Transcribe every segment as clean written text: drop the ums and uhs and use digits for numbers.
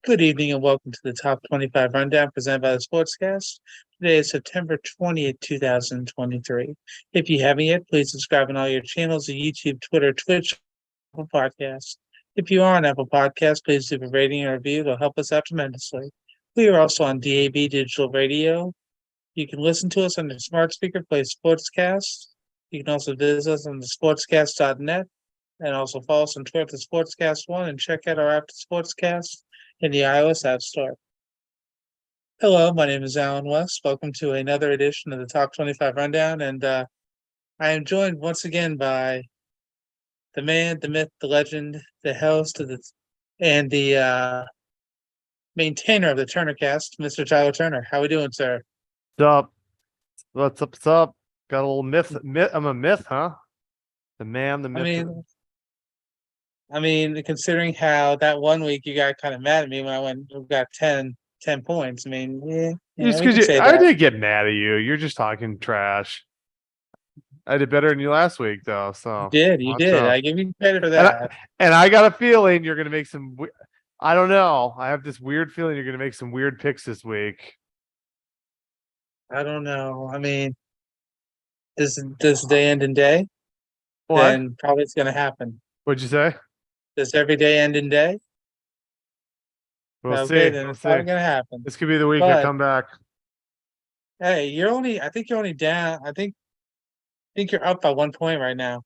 Good evening and welcome to the Top 25 Rundown presented by the Sportscast. Today is September 20th, 2023. If you haven't yet, please subscribe on all your channels, YouTube, Twitter, Twitch, Apple Podcasts. If you are on Apple Podcasts, please leave a rating and review. It'll help us out tremendously. We are also on DAB Digital Radio. You can listen to us on your smart speaker, play Sportscast. You can also visit us on the sportscast.net and also follow us on Twitter at Sportscast1 and check out our app, Sportscast, in the iOS App Store. Hello, my name is Alan West. Welcome to another edition of the Top 25 Rundown, and I am joined once again by the man, the myth, the legend, the host of the maintainer of the Turner Cast, Mr. Tyler Turner. How we doing, sir? What's up? What's up? Got a little myth. I'm a myth, huh? The man, the myth. I mean, considering how that one week you got kind of mad at me when I got 10 points. I mean, Just because I didn't get mad at you. You're just talking trash. I did better than you last week, though. So you did. I give you credit for that. And I got a feeling you're going to make some. I don't know. I have this weird feeling you're going to make some weird picks this week. I don't know. I mean, this day end in day? What? Then probably it's going to happen. What'd you say? Does every day end in day? We'll see. Then it's probably going to happen. This could be the week I come back. Hey, I think you're only down. I think you're up by 1 point right now.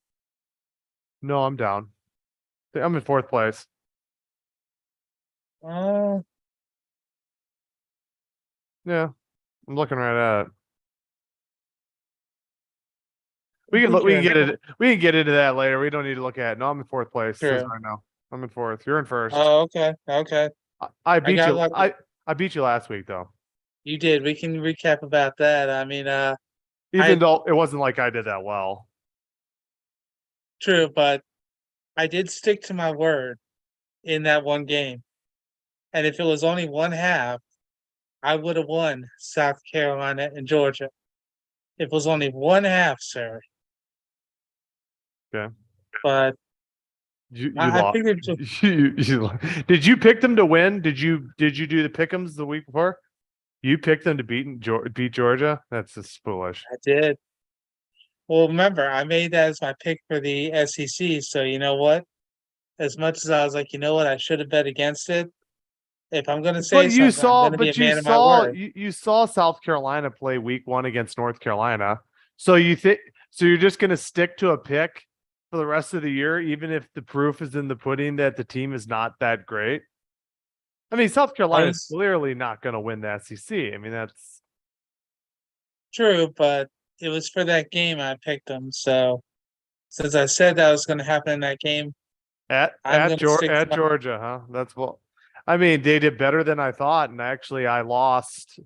No, I'm down. I'm in fourth place. Yeah, I'm looking right at it. We can get into that later. We don't need to look at it. No, I'm in fourth place. Right now. I'm in fourth. You're in first. Oh, okay. I beat you. I beat you last week, though. You did. We can recap about that. I mean, even though it wasn't like I did that well. True, but I did stick to my word in that one game. And if it was only one half, I would have won South Carolina and Georgia. It was only one half, sir. Okay. But you lost. Did you pick them to win? Did you do the pick'ems the week before? You picked them to beat Georgia? That's just foolish. I did. Well, remember, I made that as my pick for the SEC. So you know what? As much as I was like, you know what, I should have bet against it. If I'm going to say something, I'm going to be a man of my word. You saw South Carolina play week 1 against North Carolina. So you're just going to stick to a pick for the rest of the year, even if the proof is in the pudding that the team is not that great? I mean, South Carolina is clearly not going to win the SEC. I mean, that's true, but it was for that game I picked them. So since I said that was going to happen in that game, at Georgia, huh? That's what. I mean, they did better than I thought, and actually, I lost.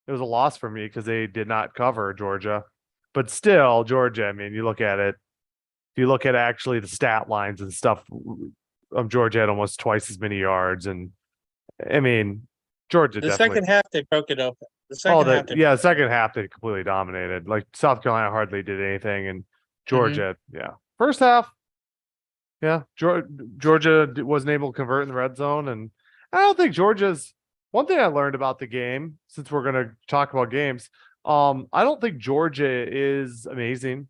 It was a loss for me because they did not cover Georgia, but still, Georgia. I mean, you look at it. If you look at actually the stat lines and stuff, Georgia had almost twice as many yards, and I mean, Georgia. The second half they broke it open. The second half they completely dominated. Like South Carolina hardly did anything, and Georgia, first half, Georgia wasn't able to convert in the red zone, and I don't think Georgia's. One thing I learned about the game, since we're going to talk about games, I don't think Georgia is amazing.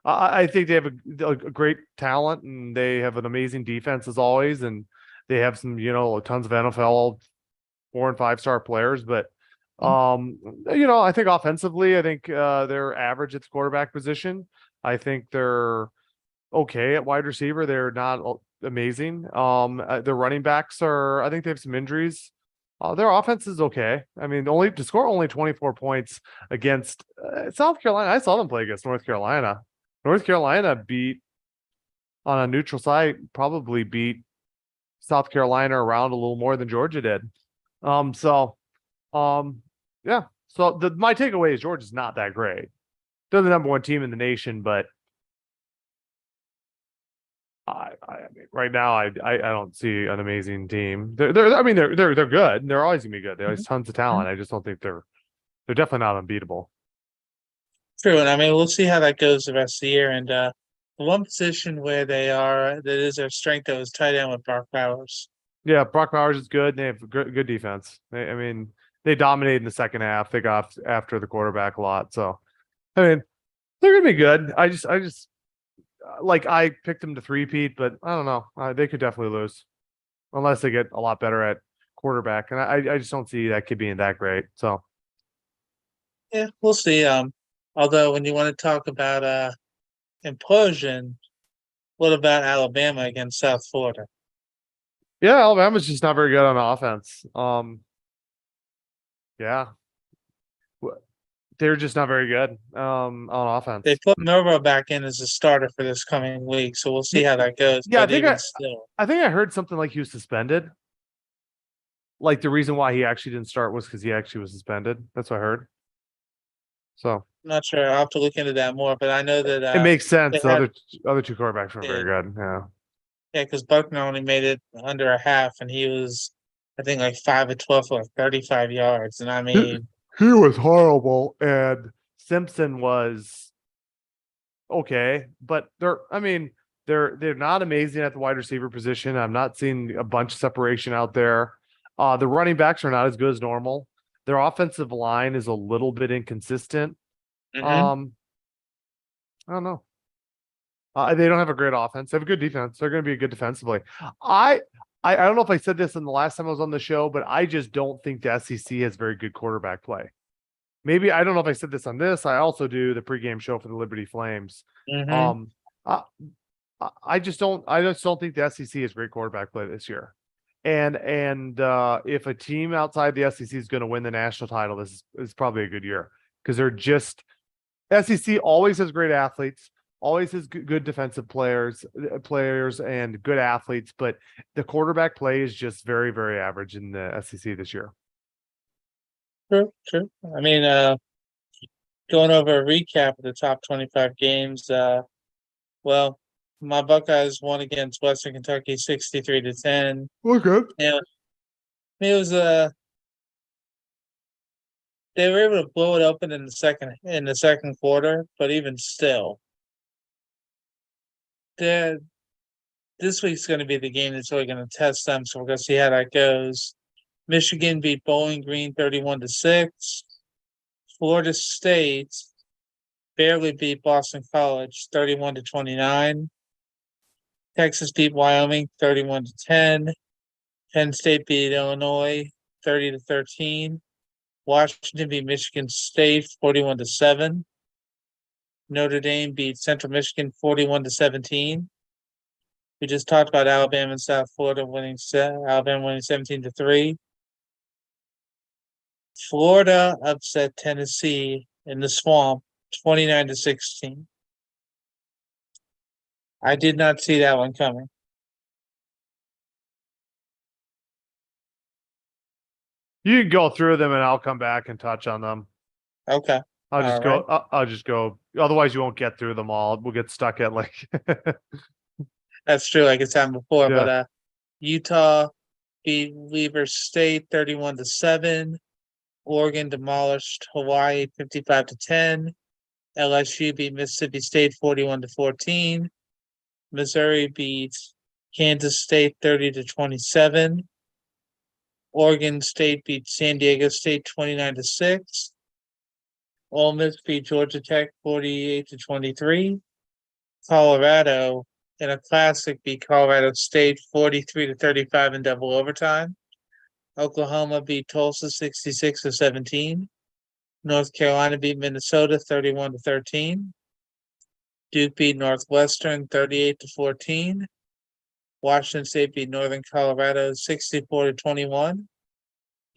I think they have a great talent, and they have an amazing defense as always, and they have some, tons of NFL 4- and 5-star players. But, I think offensively, they're average at the quarterback position. I think they're okay at wide receiver. They're not amazing. Their running backs I think they have some injuries. Their offense is okay. I mean, to score only 24 points against South Carolina. I saw them play against North Carolina. North Carolina beat on a neutral site, probably beat South Carolina around a little more than Georgia did. So my takeaway is Georgia's not that great. They're the number 1 team in the nation, but I mean, right now I don't see an amazing team. They're good. They're always gonna be good. They always tons of talent. I just don't think they're definitely not unbeatable. True, and I mean we'll see how that goes the rest of the year. And the one position where that is their strength, though, is tight end with Brock Bowers. Yeah, Brock Powers is good. They have good defense. I mean, they dominated in the second half. They got after the quarterback a lot. So, I mean, they're gonna be good. I just like I picked them to three-peat, but I don't know. They could definitely lose unless they get a lot better at quarterback. And I just don't see that kid being that great. So, Yeah, we'll see. Although when you want to talk about implosion, what about Alabama against South Florida? yeah, Alabama's just not very good on offense. Yeah, they're just not very good on They offense. put Milrow back in as a starter for this coming week, so we'll see Yeah, how that goes. yeah, But even still, I think I heard something like he was suspended. Like the reason why he actually didn't start was because he actually was suspended. That's what I heard. So I'm not sure. I'll have to look into that more. But I know that it makes they sense. The had other two quarterbacks weren't very yeah, good. Yeah. because Buckner only made it under a half, and he was, I think, like 5 of 12 for like 35 yards. And I He, mean, he was horrible, and Simpson was okay, but I mean, they're not amazing at the wide receiver position. I'm not seeing a bunch of separation out there. The running backs are not as good as normal. Their offensive line is a little bit inconsistent. mhm. Um, I don't know. They don't have a great offense. They have a good defense. They're going to be good defensively. I, I don't know if I said this in the last time I was on the show, but I just don't think the SEC has very good quarterback play. Maybe I don't know if I said this on this. I also do the pregame show for the Liberty Flames. Mhm. Um, I, I just don't think the SEC has great quarterback play this year. And if a team outside the SEC is going to win the national title, this is probably a good year because they're just SEC always has great athletes, always has good defensive players and good athletes, but the quarterback play is just very, very average in the SEC this year. True, true. I mean, going over a recap of the top 25 games. Well, my Buckeyes won against Western Kentucky 63-10. Okay. Yeah, it was they were able to blow it open in the second quarter, but even still, they're this week's going to be the game that's really going to test them. So we're going to see how that goes. Michigan beat Bowling Green 31-6. Florida State barely beat Boston College 31-29. Texas beat Wyoming 31-10. Penn State beat Illinois 30-13. Washington beat Michigan State 41-7. Notre Dame beat Central Michigan 41-17. We just talked about Alabama and South Florida Alabama winning 17-3. Florida upset Tennessee in the swamp 29-16. I did not see that one coming. You can go through them and I'll come back and touch on them. Okay. All right. I'll just go. Otherwise, you won't get through them all. We'll get stuck at like, That's true, like it's happened before. yeah. But Utah beat Weber State 31-7. Oregon demolished Hawaii 55-10. LSU beat Mississippi State 41-14. Missouri beat Kansas State 30-27. Oregon State beat San Diego State 29-6. Ole Miss beat Georgia Tech 48-23. Colorado in a classic beat Colorado State 43-35 in double overtime. Oklahoma beat Tulsa 66-17. North Carolina beat Minnesota 31-13. Duke beat Northwestern 38-14. Washington State beat Northern Colorado 64-21.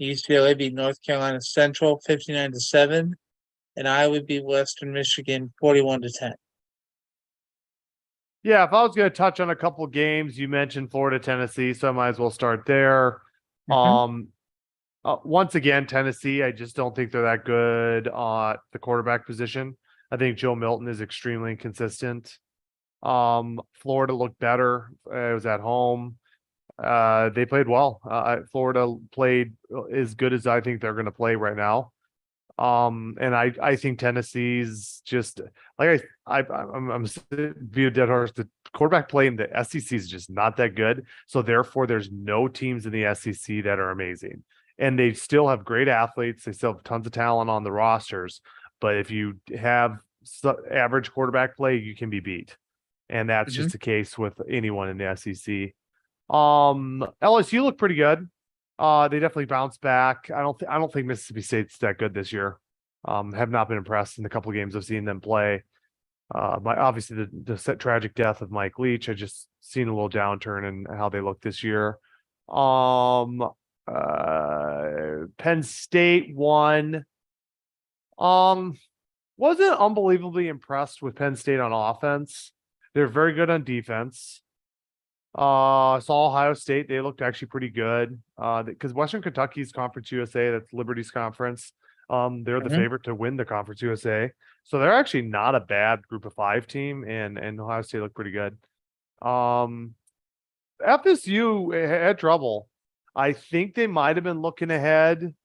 UCLA beat North Carolina Central 59-7. And Iowa beat Western Michigan 41-10. Yeah, if I was going to touch on a couple of games, you mentioned Florida, Tennessee, so I might as well start there. Mm-hmm. Once again, Tennessee, I just don't think they're that good at the quarterback position. I think Joe Milton is extremely inconsistent. Florida looked better. It was at home. They played well. Florida played as good as I think they're going to play right now. And I think Tennessee's just like I'm via dead horse. The quarterback play in the SEC is just not that good. So therefore, there's no teams in the SEC that are amazing, and they still have great athletes. They still have tons of talent on the rosters. But if you have average quarterback play, you can be beat, and that's Mhm. just the case with anyone in the SEC. LSU looked pretty good. They definitely bounced back. I don't think Mississippi State's that good this year. Have not been impressed in the couple of games I've seen them play. Obviously the tragic death of Mike Leach. I just seen a little downturn in how they look this year. Penn State won. Wasn't unbelievably impressed with Penn State on offense. They're very good on defense. Saw Ohio State. They looked actually pretty good. Because Western Kentucky's Conference USA, that's Liberty's conference. They're the Mhm. favorite to win the Conference USA. So they're actually not a bad group of 5 team, and Ohio State looked pretty good. FSU had trouble. I think they might have been looking ahead.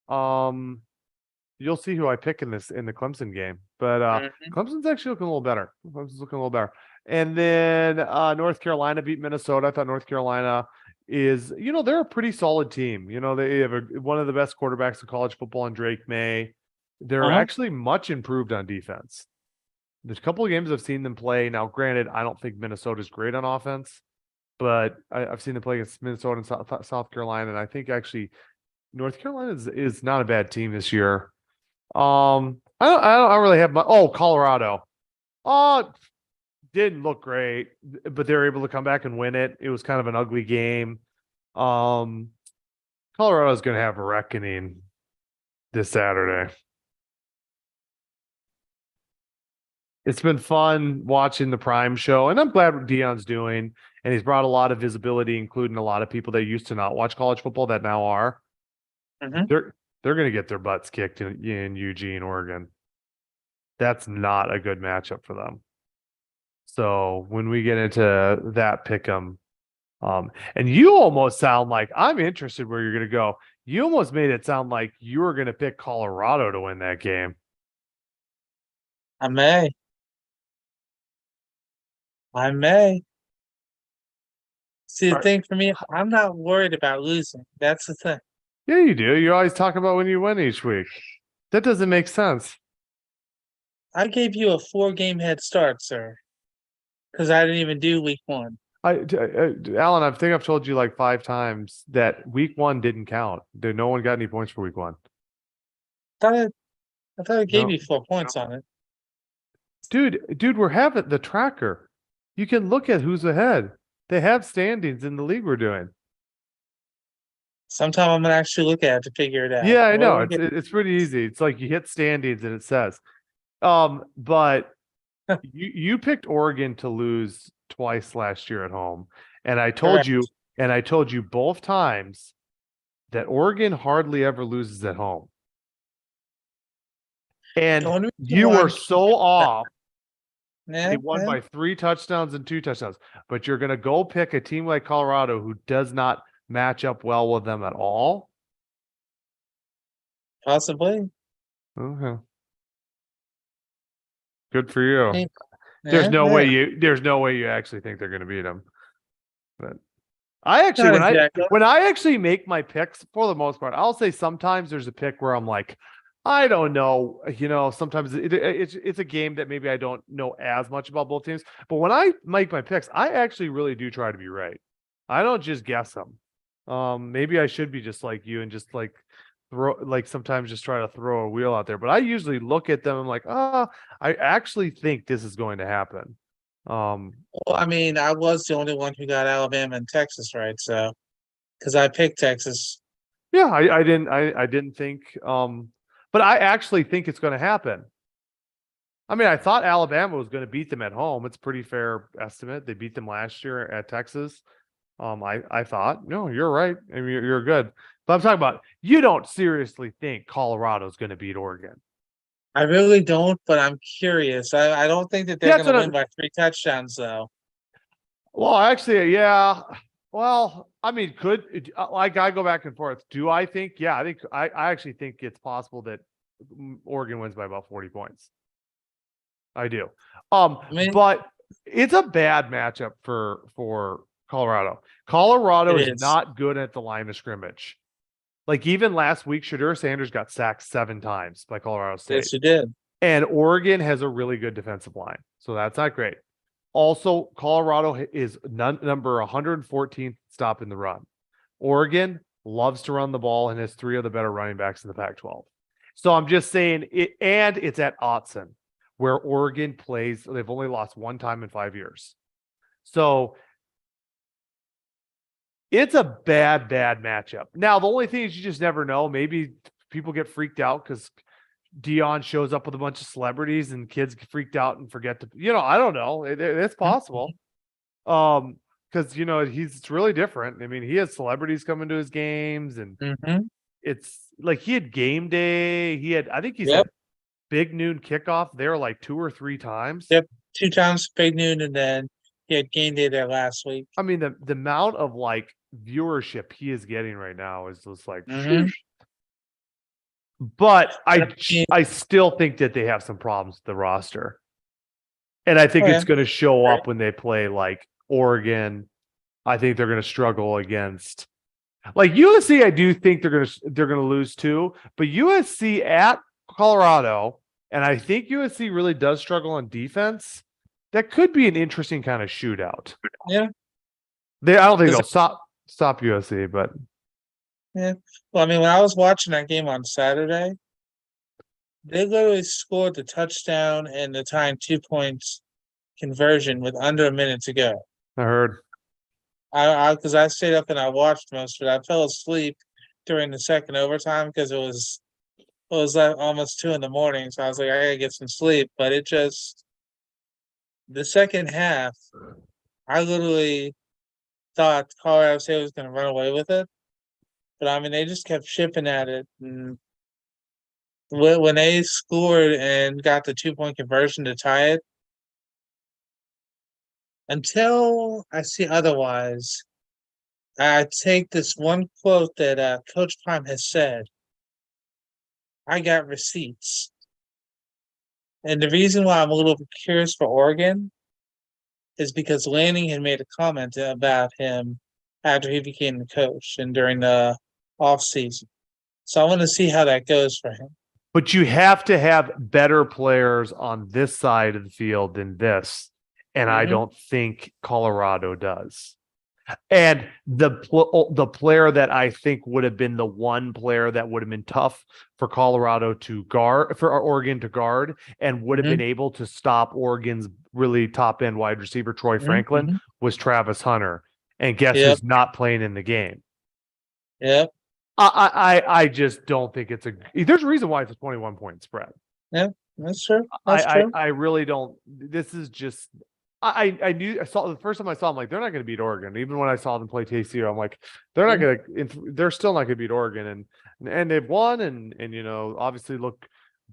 You'll see who I pick in the Clemson game. But Mhm. Clemson's actually looking a little better. Clemson's looking a little better. And then North Carolina beat Minnesota. I thought North Carolina is, they're a pretty solid team. They have one of the best quarterbacks in college football in Drake May. They're Uh-huh. actually much improved on defense. There's a couple of games I've seen them play. Now, granted, I don't think Minnesota's great on offense, but I've seen them play against Minnesota and South Carolina, and I think actually North Carolina is not a bad team this year. I don't really have my. Oh, Colorado. Oh, didn't look great, but they were able to come back and win it. It was kind of an ugly game. Um, Colorado's going to have a reckoning this Saturday. It's been fun watching the Prime show, and I'm glad what Dion's doing. And he's brought a lot of visibility, including a lot of people that used to not watch college football that now are. Mhm. They're going to get their butts kicked in Eugene, Oregon. That's not a good matchup for them. So when we get into that pick 'em, and you almost sound like I'm interested where you're going to go. You almost made it sound like you were going to pick Colorado to win that game. I may. I may. See, the All right. thing for me, I'm not worried about losing. That's the thing. Yeah, you do. You always talk about when you win each week. That doesn't make sense. I gave you a 4-game head start, sir, because I didn't even do week 1. Alan, I think I've told you like 5 times that week 1 didn't count. No one got any points for week 1. Thought I, I thought I gave No, you 4 points on it. dude, we're having the tracker. You can look at who's ahead. They have standings in the league we're doing. Sometime I'm gonna actually look at it to figure it out. Yeah, I We're know. gonna get It's pretty easy. It's like you hit standings and it says. But you picked Oregon to lose twice last year at home. And correct. I told you both times that Oregon hardly ever loses at home. The And only reason you why were I'm so off. They nah, won nah, by 3 touchdowns and 2 touchdowns. But you're gonna go pick a team like Colorado who does not match up well with them at all. possibly. Okay. Good for you. Maybe. Yeah, yeah. There's no way you actually think they're gonna beat them. But I actually, Not exactly. when I actually make my picks, for the most part, I'll say sometimes there's a pick where I'm like, I don't know, sometimes it's a game that maybe I don't know as much about both teams. But when I make my picks, I actually really do try to be right. I don't just guess them. Maybe I should be just like you and just like sometimes just try to throw a wheel out there. But I usually look at them and I'm like, I actually think this is going to happen. Um, Well, I mean, I was the only one who got Alabama and Texas right, so because I picked Texas. Yeah, I didn't think but I actually think it's going to happen. I mean, I thought Alabama was going to beat them at home. It's a pretty fair estimate. They beat them last year at Texas. I thought, no, you're right. I mean, you're good. But I'm talking about you don't seriously think Colorado's going to beat Oregon. I really don't, but I'm curious. I don't think that they're Yeah, it's gonna win an, by 3 touchdowns though. well, actually, yeah. Well, I mean, could like I go back and forth. Do I think? Yeah, I actually think it's possible that Oregon wins by about 40 points. I do. I mean, But it's a bad matchup for Colorado. Colorado it is is. not good at the line of scrimmage. Like even last week, Shadur Sanders got sacked 7 times by Colorado State. Yes, you did. And Oregon has a really good defensive line. So that's not great. Also, Colorado is number 114th stop in the run. Oregon loves to run the ball and has 3 of the better running backs in the Pac-12. So I'm just saying it, and it's at Autzen, where Oregon plays. They've only lost 1 time in 5 years. So it's a bad matchup. Now, the only thing is you just never know. Maybe people get freaked out because Dion shows up with a bunch of celebrities and kids get freaked out and forget to, I don't know. It's possible. Because it's really different. I mean, he has celebrities coming to his games, and it's like he had game day. I think he said big noon kickoff there like 2 or 3 times. Yep, 2 times big noon, and then he had game day there last week. I mean, the amount of like viewership he is getting right now is just like, but I still think that they have some problems with the roster, and I think it's going to show up when they play like Oregon. I think they're going to struggle against like USC. I do think they're going to lose too, but USC at Colorado, and I think USC really does struggle on defense. That could be an interesting kind of shootout. Yeah, I don't think they'll stop USC, but yeah. Well, I mean, when I was watching that game on Saturday, they literally scored the touchdown and the tying 2 points conversion with under a minute to go. I heard. Because I stayed up and I watched most of it. I fell asleep during the second overtime because it was like almost 2 a.m. So I was like, I gotta get some sleep. But the second half, I literally thought Colorado State was going to run away with it. But I mean, they just kept shipping at it. And when they scored and got the 2-point conversion to tie it, until I see otherwise, I take this one quote that Coach Prime has said. I got receipts. And the reason why I'm a little curious for Oregon is because Lanning had made a comment about him after he became the coach and during the offseason. So I want to see how that goes for him. But you have to have better players on this side of the field than this. And I don't think Colorado does. And the player that I think would have been the one player that would have been tough for Colorado to guard, for Oregon to guard, and would have been able to stop Oregon's really top end wide receiver, Troy Franklin, was Travis Hunter. And guess who's not playing in the game? Yep. I just don't think there's a reason why it's a 21-point spread. Yeah, that's true. That's true. I really don't. This is just. I saw the first time I saw them, like, they're not going to beat Oregon. Even when I saw them play TCU, I'm like, they're still not going to beat Oregon. And they've won and obviously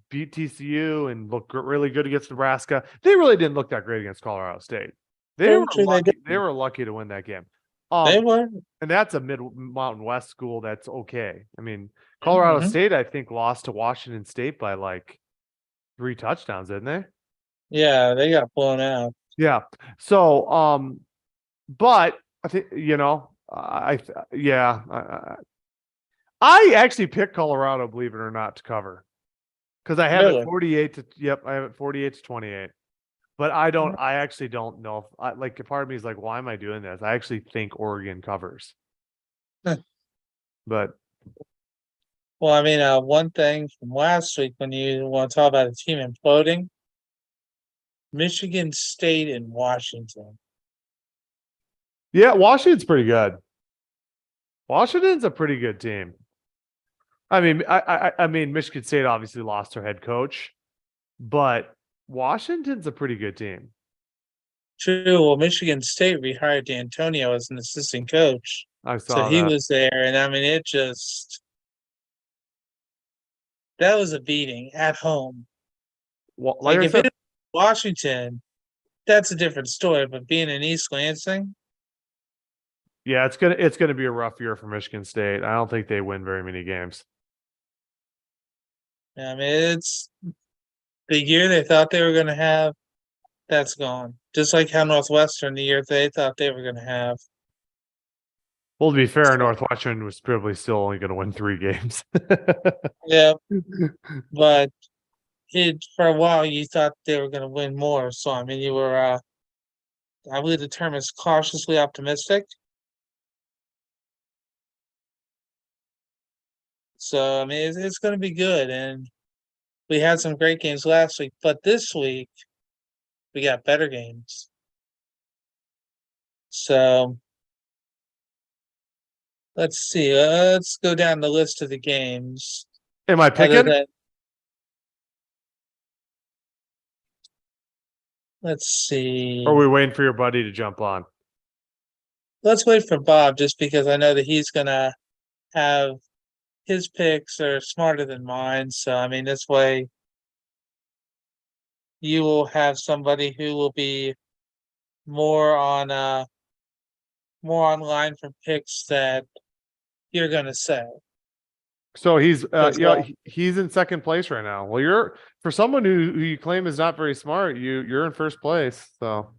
beat TCU and look really good against Nebraska. They really didn't look that great against Colorado State. They were lucky to win that game. They were. And that's a Mid-Mountain West school that's okay. I mean, Colorado State, I think, lost to Washington State by like 3 touchdowns, didn't they? Yeah, they got blown out. Yeah. So, but I think, I actually picked Colorado, believe it or not, to cover because I have it 48 to, I have it 48 to 28, but I actually don't know if part of me is like, why am I doing this? I actually think Oregon covers, but. Well, I mean, one thing from last week when you want to talk about a team imploding, Michigan State and Washington. Yeah, Washington's pretty good. Washington's a pretty good team. I mean, I mean, Michigan State obviously lost their head coach, but Washington's a pretty good team. True. Well, Michigan State rehired D'Antonio as an assistant coach. I saw so he was there, and I mean, that was a beating at home. Well, like if it was Washington, that's a different story. But being in East Lansing, yeah, it's gonna be a rough year for Michigan State. I don't think they win very many games. I mean, it's the year they thought they were going to have, that's gone. Just like how Northwestern, the year they thought they were going to have. Well, to be fair, So, Northwestern was probably still only going to win 3 games. yeah, but for a while you thought they were going to win more. So, I mean, you were, I believe the term is cautiously optimistic. So, I mean, it's going to be good. And we had some great games last week, but this week we got better games. So, let's see. Let's go down the list of the games. Am I Other picking? than, let's Or are see. we waiting for your buddy to jump on? Let's wait for Bob just because I know that he's gonna have his picks are smarter than mine. So I mean, this way you will have somebody who will be more on more online for picks that you're gonna say. So he's Because he's in second place right now. Well, you're for someone who you claim is not very smart, you're in first place. So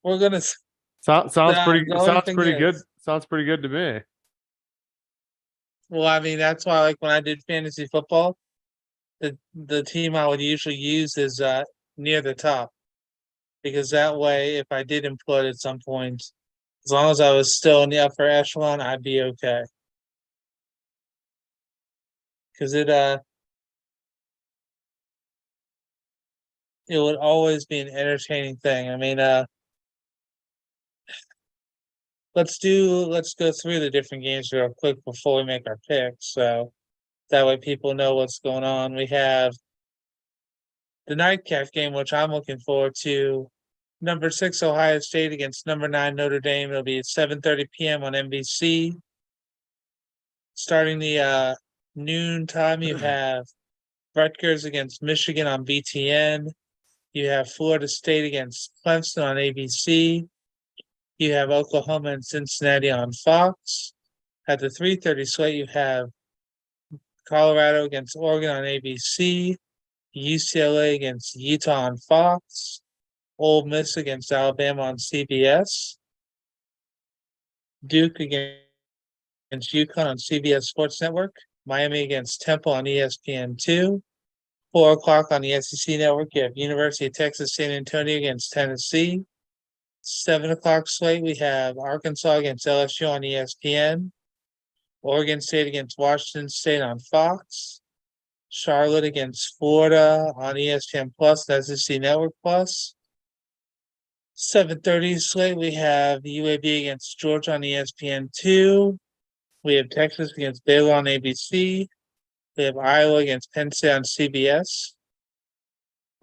we're gonna the only sounds thing pretty good. is, Sounds pretty good to me. well, I mean that's why like when I did fantasy football, the team I would usually use is near the top because that way if I did implode at some point, as long as I was still in the upper echelon, I'd be okay. Because it would always be an entertaining thing. I mean, let's go through the different games real quick before we make our picks. So that way people know what's going on. We have the nightcap game, which I'm looking forward to. Number 6 Ohio State against number 9 Notre Dame. It'll be at 7:30 p.m. on NBC. Starting the noon time, you have Rutgers against Michigan on BTN. You have Florida State against Clemson on ABC. You have Oklahoma and Cincinnati on Fox. At the 3:30 slate, you have Colorado against Oregon on ABC, UCLA against Utah on Fox, Ole Miss against Alabama on CBS, Duke against UConn on CBS Sports Network, Miami against Temple on ESPN2. 4 o'clock on the SEC Network, you have University of Texas San Antonio against Tennessee. 7 o'clock slate, we have Arkansas against LSU on ESPN, Oregon State against Washington State on Fox, Charlotte against Florida on ESPN Plus, SEC Network Plus. 7:30 slate, we have UAB against Georgia on ESPN2. We have Texas against Baylor on ABC. We have Iowa against Penn State on CBS.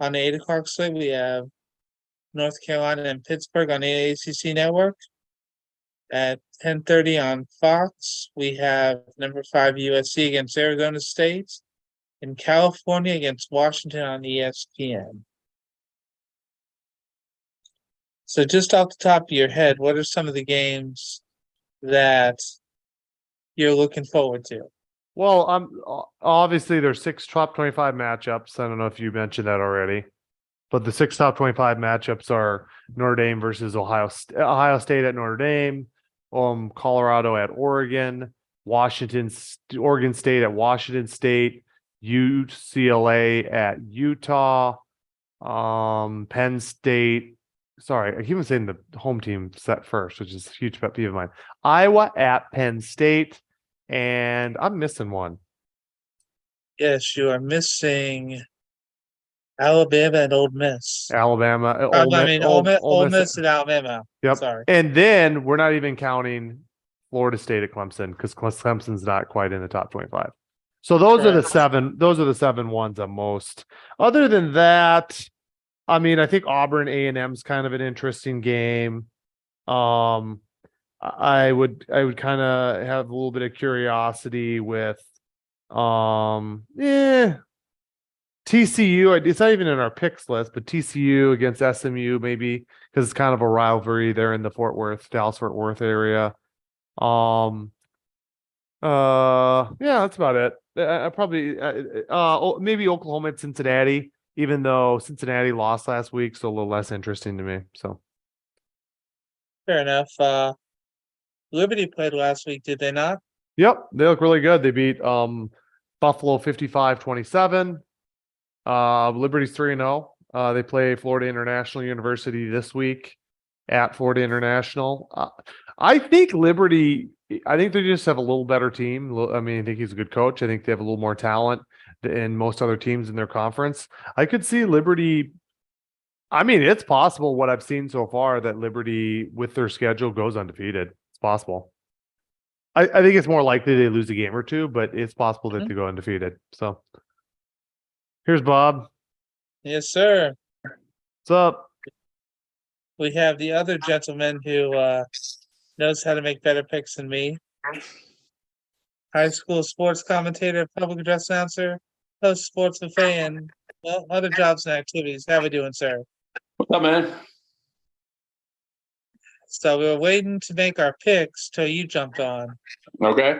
On the 8 o'clock slate, we have North Carolina and Pittsburgh on the ACC Network. At 10:30 on Fox, we have number 5 USC against Arizona State, and California against Washington on ESPN. So just off the top of your head, what are some of the games that you're looking forward to? Well, obviously there's 6 top 25 matchups. I don't know if you mentioned that already, but the 6 top 25 matchups are Notre Dame versus Ohio State at Notre Dame, Colorado at Oregon, Oregon State at Washington State, UCLA at Utah, Penn State. Sorry, I keep on saying the home team set first, which is a huge pet peeve of mine. Iowa at Penn State, and I'm missing one. Yes, you are missing Alabama and Ole Miss. Alabama, Ole Miss and Alabama. Yep. Sorry. And then we're not even counting Florida State at Clemson because Clemson's not quite in the top 25. So those are the Correct. seven. Those are the 7 ones I'm most. Other than that, I mean, I think Auburn A&M is kind of an interesting game. I would kind of have a little bit of curiosity with TCU. It's not even in our picks list, but TCU against SMU maybe because it's kind of a rivalry there in the Dallas Fort Worth area. Yeah, that's about it. I probably maybe Oklahoma at Cincinnati, even though Cincinnati lost last week, so a little less interesting to me. So Fair enough. Liberty played last week, did they not? yep, they look really good. They beat Buffalo 55-27. Liberty's 3-0. They play Florida International University this week at Florida International. I think Liberty, I think they just have a little better team. I mean, I think he's a good coach. I think they have a little more talent than most other teams in their conference. I could see Liberty. I mean, it's possible what I've seen so far that Liberty, with their schedule, goes undefeated. It's possible. I think it's more likely they lose a game or two, but it's possible that Mhm. they go undefeated. So here's Bob. Yes, sir. What's up? We have the other gentleman who knows how to make better picks than me. High school sports commentator, public address announcer, host sports buffet, and well, other jobs and activities. How we doing, sir? What's up, man? So we were waiting to make our picks till you jumped on, Okay.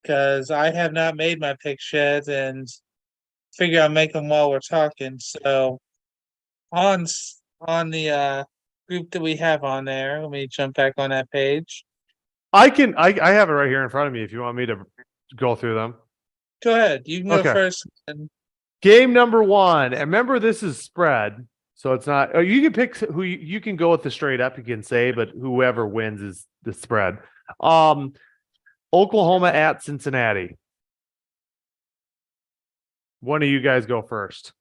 because I have not made my picks yet, and figure I'll make them while we're talking. So on on the group that we have on there, let me jump back on that page. I have it right here in front of me if you want me to go through them. Go ahead. You can go Okay. first. And Game number 1. And remember, this is spread. So it's not, you can pick who you can go with the straight up, you can say, but whoever wins is the spread. Oklahoma at Cincinnati. One of you guys go first.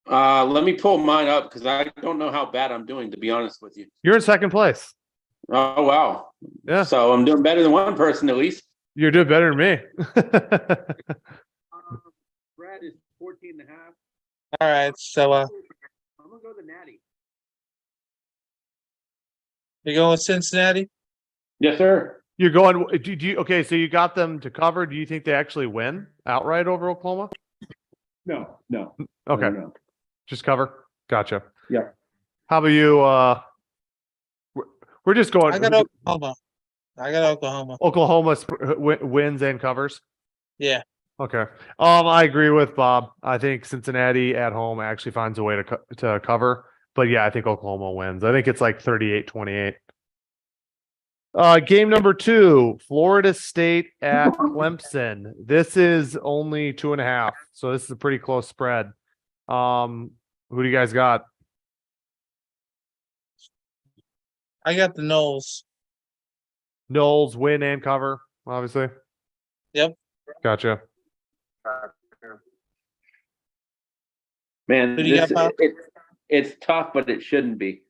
Let me pull mine up because I don't know how bad I'm doing, to be honest with you. You're in second place. Oh, wow. Yeah. So I'm doing better than one person at least. You're doing better than me. Brad is 14 and a half. all right, so I'm going to go the Natty. you're going with Cincinnati? Yes, sir. You're going, okay, so you got them to cover. Do you think they actually win outright over Oklahoma? No. Okay. No. Just cover. Gotcha. Yeah. How about you? We're just going. I got Oklahoma. Oklahoma wins and covers. Yeah. Okay. I agree with Bob. I think Cincinnati at home actually finds a way to cover. But yeah, I think Oklahoma wins. I think it's like 38-28. Game number 2, Florida State at Clemson. This is only 2.5, so this is a pretty close spread. Who do you guys got? I got the Knowles. Knowles win and cover, obviously. Yep. Gotcha. Man, Who do you got, Bob? it's tough, but it shouldn't be.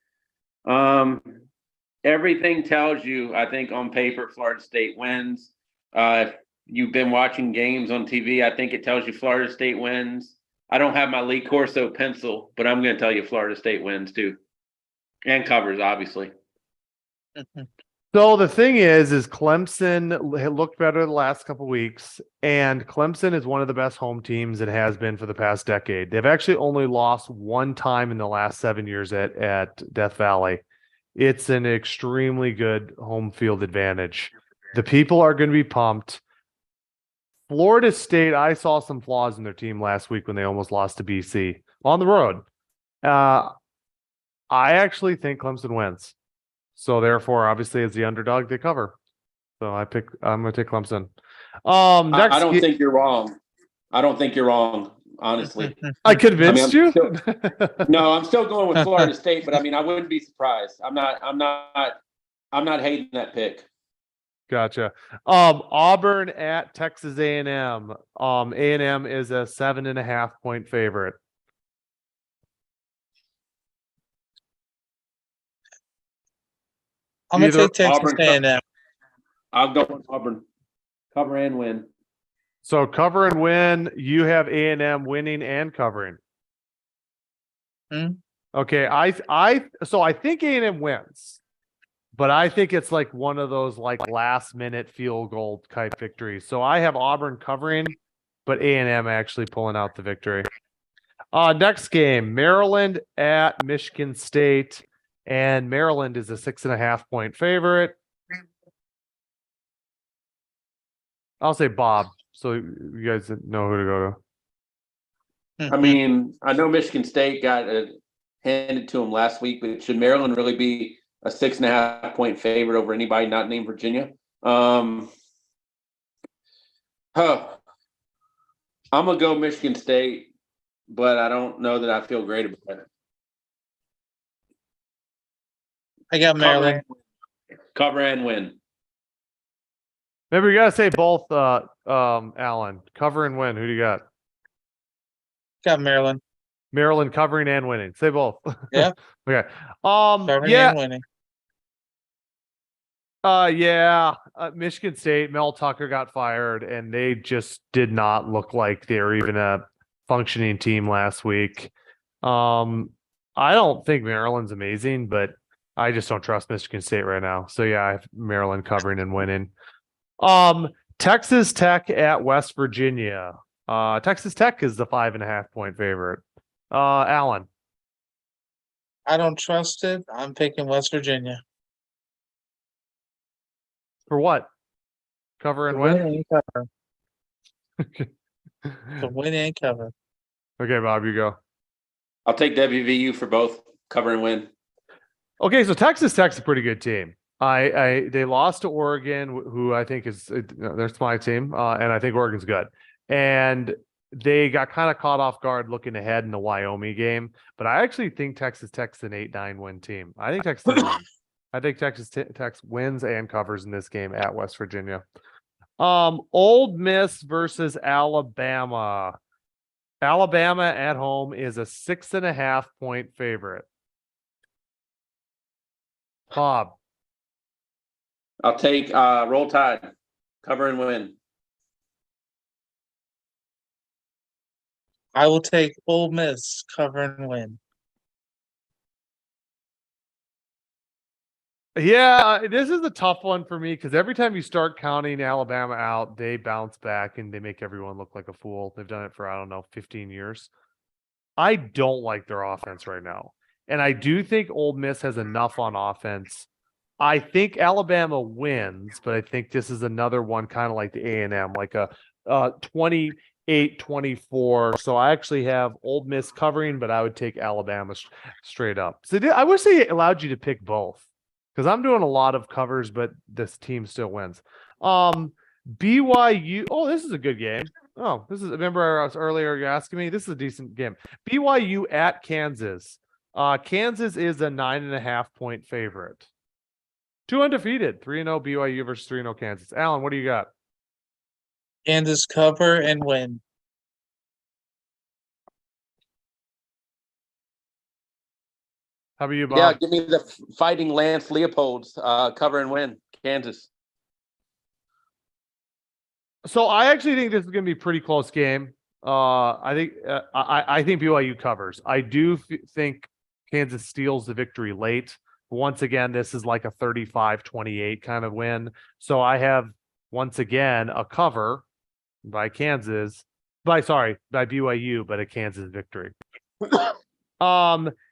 Everything tells you, I think, on paper, Florida State wins. If you've been watching games on TV, I think it tells you Florida State wins. I don't have my Lee Corso pencil, but I'm going to tell you Florida State wins too. And covers, obviously. So the thing is Clemson looked better the last couple weeks, and Clemson is one of the best home teams it has been for the past decade. They've actually only lost one time in the last 7 years at Death Valley. It's an extremely good home field advantage. The people are going to be pumped. Florida State, I saw some flaws in their team last week when they almost lost to BC on the road. I actually think Clemson wins. So therefore, obviously, as the underdog, they cover. So I'm going to take Clemson. I don't think you're wrong. I don't think you're wrong, honestly. I convinced you? No, I'm still going with Florida State, but I mean, I wouldn't be surprised. I'm not hating that pick. Gotcha. Auburn at Texas A&M. A&M is a 7.5 point favorite. I'm gonna take Texas Auburn, A&M. I'll go with Auburn. Cover and win. So cover and win. You have A&M winning and covering. Okay, I think A&M wins, but I think it's like one of those like last minute field goal type victories. So I have Auburn covering, but A&M actually pulling out the victory. Next game, Maryland at Michigan State, and Maryland is a 6.5 point favorite. I'll say Bob, so you guys know who to go to. I mean, I know Michigan State got handed to them last week, but should Maryland really be a 6.5-point favorite over anybody not named Virginia? I'm gonna go Michigan State, but I don't know that I feel great about it. I got Maryland. Cover and win. Remember, you gotta say both. Alan, cover and win. Who do you got? Got Maryland. Maryland covering and winning. Say both. Yeah. Okay. Covering Yeah. and winning. Michigan State, Mel Tucker got fired, and they just did not look like they were even a functioning team last week. I don't think Maryland's amazing, but I just don't trust Michigan State right now. So yeah, I have Maryland covering and winning. Texas Tech at West Virginia. Texas Tech is the 5.5-point favorite. Alan. I don't trust it. I'm picking West Virginia. For what? Cover and win? and cover. To win and cover. Okay, Bob, you go. I'll take WVU for both cover and win. Okay, so Texas Tech's a pretty good team. They lost to Oregon, who I think is that's my team, and I think Oregon's good. And they got kind of caught off guard looking ahead in the Wyoming game, but I actually think Texas Tech's an 8-9 win team. I think Texas Tech wins and covers in this game at West Virginia. Old Miss versus Alabama. Alabama at home is a 6.5-point favorite. Bob. I'll take Roll Tide, cover and win. I will take Ole Miss, cover and win. Yeah, this is a tough one for me because every time you start counting Alabama out, they bounce back and they make everyone look like a fool. They've done it for, 15 years. I don't like their offense right now. And I do think Ole Miss has enough on offense. I think Alabama wins, but I think this is another one kind of like the A&M, like a 28-24. So I actually have Ole Miss covering, but I would take Alabama straight up. So I wish they allowed you to pick both because I'm doing a lot of covers, but this team still wins. BYU. Oh, this is a good game. Oh, remember I was earlier you asking me? This is a decent game. BYU at Kansas. Kansas is a 9.5-point favorite. 2 undefeated, 3-0 BYU versus 3-0 Kansas. Alan, what do you got? Kansas cover and win. How about you, Bob? Yeah, give me the Fighting Lance Leopold's cover and win. Kansas. So I actually think this is going to be a pretty close game. I think BYU covers. I do think Kansas steals the victory late. Once again, this is like a 35-28 kind of win. So I have, once again, a cover by BYU, but a Kansas victory.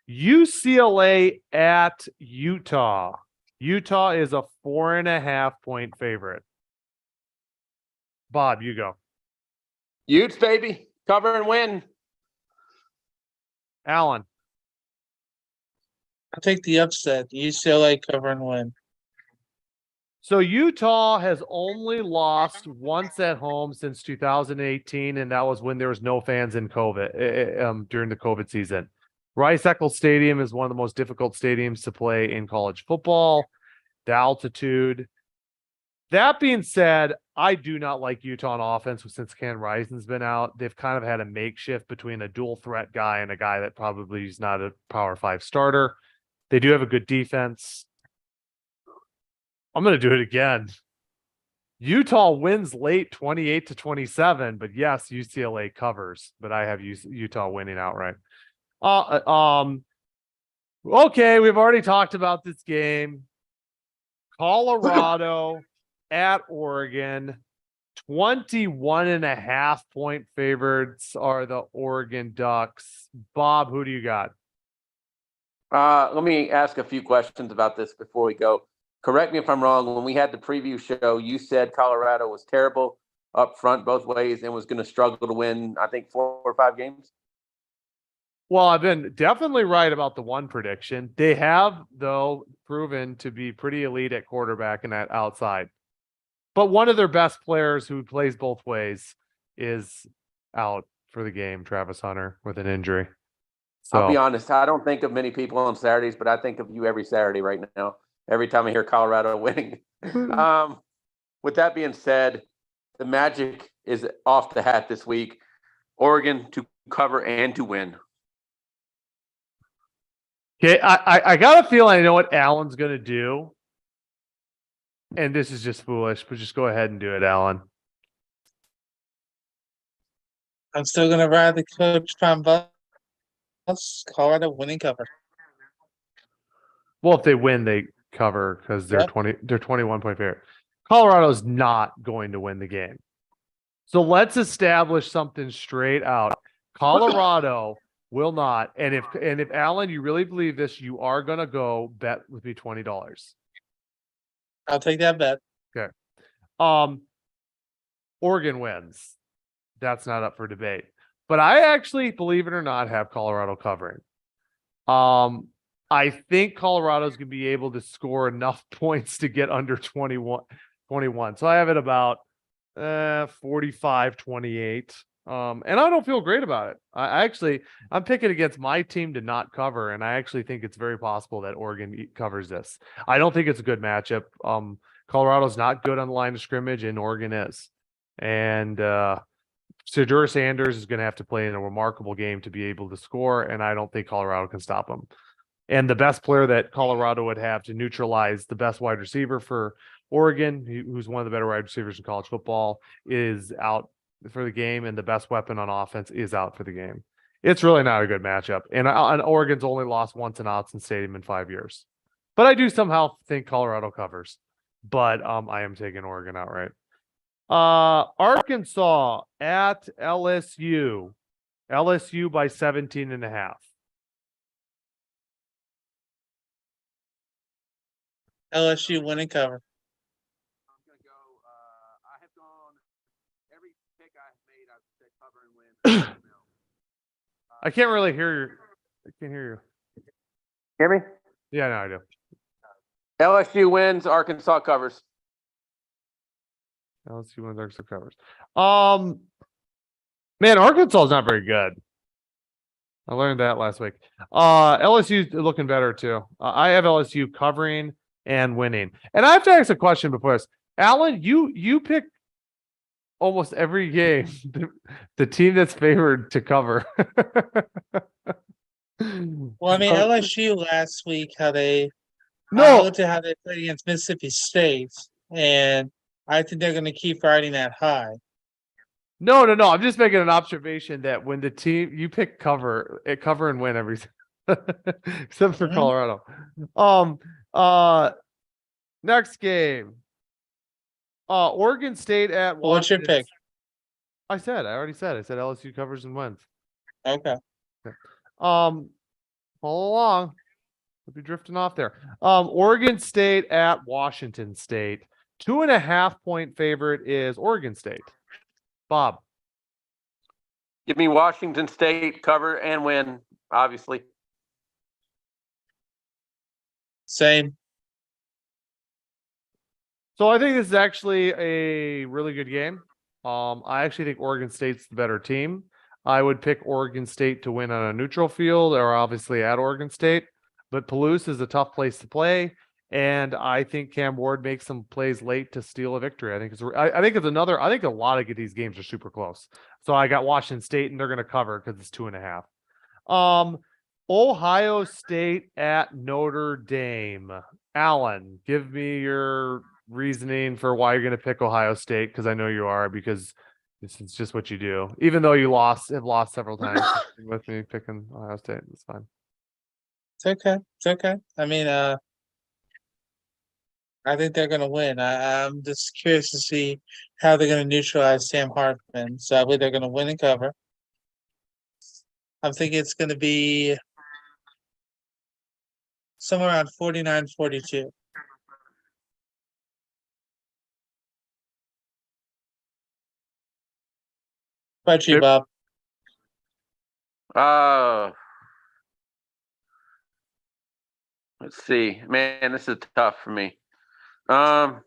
UCLA at Utah. Utah is a 4.5-point favorite. Bob, you go. Utes, baby. Cover and win. Alan. I'll take the upset. UCLA cover and win. So Utah has only lost once at home since 2018, and that was when there was no fans in COVID during the COVID season. Rice-Eccles Stadium is one of the most difficult stadiums to play in college football. The altitude. That being said, I do not like Utah on offense since Ken Rising's been out. They've kind of had a makeshift between a dual threat guy and a guy that probably is not a Power 5 starter. They do have a good defense. I'm going to do it again. Utah wins late 28-27, but yes, UCLA covers, but I have Utah winning outright. Okay, we've already talked about this game. Colorado at Oregon. 21.5-point favorites are the Oregon Ducks. Bob, who do you got? Let me ask a few questions about this before we go. Correct me if I'm wrong. When we had the preview show, you said Colorado was terrible. up front both ways and was going to struggle to win, I think, 4 or 5 games. Well, I've been definitely right about the one prediction. They have, though, proven to be pretty elite at quarterback and at outside. But one of their best players who plays both ways is out for the game, Travis Hunter, with an injury. So I'll be honest, I don't think of many people on Saturdays, but I think of you every Saturday right now, every time I hear Colorado winning. With that being said, the Magic is off the hat this week. Oregon to cover and to win. okay, I got a feeling I know what Allen's going to do. And this is just foolish, but just go ahead and do it, Alan. I'm still gonna ride the coach from bus. Colorado winning cover. Well, if they win, they cover because they're Yep. they're 21-point favorite. Colorado's not going to win the game. So let's establish something straight out. Colorado will not. And if Alan, you really believe this, you are gonna go bet with me $20. I'll take that bet. Oregon wins. That's not up for debate. But I actually, believe it or not, have Colorado covering. I think Colorado's going to be able to score enough points to get under 21. So I have it about 45-28. And I don't feel great about it. I'm picking against my team to not cover, and I actually think it's very possible that Oregon covers this. I don't think it's a good matchup. Colorado's not good on the line of scrimmage, and Oregon is. And Shedeur Sanders is going to have to play in a remarkable game to be able to score, and I don't think Colorado can stop him. And the best player that Colorado would have to neutralize the best wide receiver for Oregon, who's one of the better wide receivers in college football, is out for the game, and the best weapon on offense is out for the game. It's really not a good matchup. And Oregon's only lost once in Autzen Stadium in 5 years. But I do somehow think Colorado covers. But I am taking Oregon outright. Arkansas at LSU. LSU by 17.5. LSU winning cover. I'm going to go. I have gone every pick I've made. I've said cover and win. I can't really hear you. I can't hear you. Hear me? Yeah, no, I do. LSU wins. Arkansas covers. LSU wins, Arkansas covers. Man, Arkansas is not very good. I learned that last week. LSU's looking better too. I have LSU covering and winning. And I have to ask a question before this. Alan, you pick almost every game the team that's favored to cover. Well, I mean, LSU last week, how they No, looked at how they played against Mississippi State, and I think they're going to keep riding that high. no. I'm just making an observation that when the team you pick cover and win every except for Colorado. Next game. Oregon State at Washington. What's your pick? I already said LSU covers and wins. Okay. Follow along. We'll be drifting off there. Oregon State at Washington State. 2.5-point favorite is Oregon State. Bob. Give me Washington State cover and win, obviously. Same. So I think this is actually a really good game. I actually think Oregon State's the better team. I would pick Oregon State to win on a neutral field or obviously at Oregon State. But Palouse is a tough place to play. And I think Cam Ward makes some plays late to steal a victory. I think a lot of these games are super close. So I got Washington State, and they're going to cover because it's 2.5. Ohio State at Notre Dame. Alan, give me your reasoning for why you're going to pick Ohio State, because I know you are, because this is just what you do. Even though you have lost several times with me picking Ohio State. It's fine. It's okay. I mean, I think they're going to win. I'm just curious to see how they're going to neutralize Sam Hartman. So I believe they're going to win and cover. I'm thinking it's going to be somewhere around 49-42. About you, Yep. Bob? Let's see. Man, this is tough for me. I'm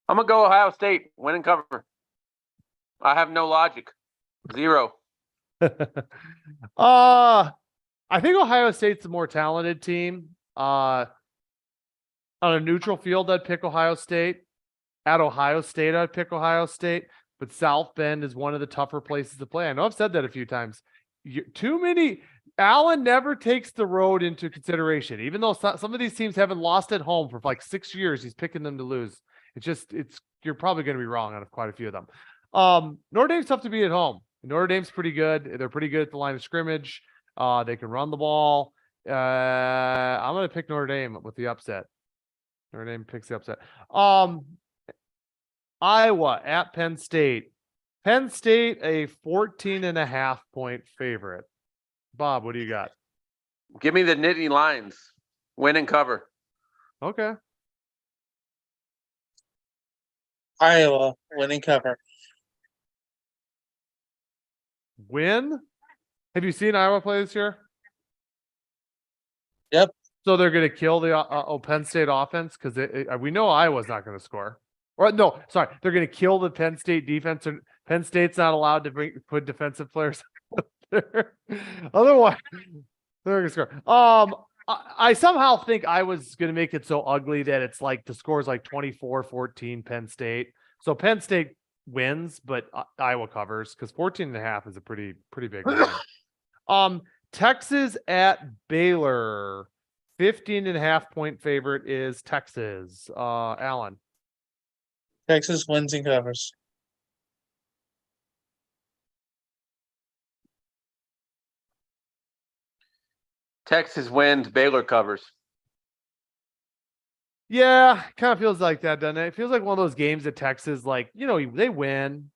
gonna go Ohio State, win and cover. I have no logic. 0. I think Ohio State's the more talented team. On a neutral field, I'd pick Ohio State. At Ohio State, I'd pick Ohio State. But South Bend is one of the tougher places to play. I know I've said that a few times. Too many. Allen never takes the road into consideration, even though some of these teams haven't lost at home for like 6 years. He's picking them to lose. You're probably going to be wrong on quite a few of them. Notre Dame's tough to beat at home. Notre Dame's pretty good. They're pretty good at the line of scrimmage. They can run the ball. I'm going to pick Notre Dame with the upset. Notre Dame picks the upset. Iowa at Penn State. Penn State, a 14.5 point favorite. Bob, what do you got? Give me the Nittany Lions, win and cover. Okay. Iowa, winning cover. Win? Have you seen Iowa play this year? Yep. So they're going to kill the Penn State offense because we know Iowa's not going to score. Or no, sorry, they're going to kill the Penn State defense. And Penn State's not allowed to put defensive players out there. Otherwise, they're going to score. I somehow think I was going to make it so ugly that it's like the score is like 24-14 Penn State. So Penn State wins, but Iowa covers because 14.5 is a pretty big win. Texas at Baylor, 15.5 point favorite is Texas. Allen. Texas wins and covers. Texas wins, Baylor covers. Yeah, kind of feels like that, doesn't it? It feels like one of those games that Texas, like, they win.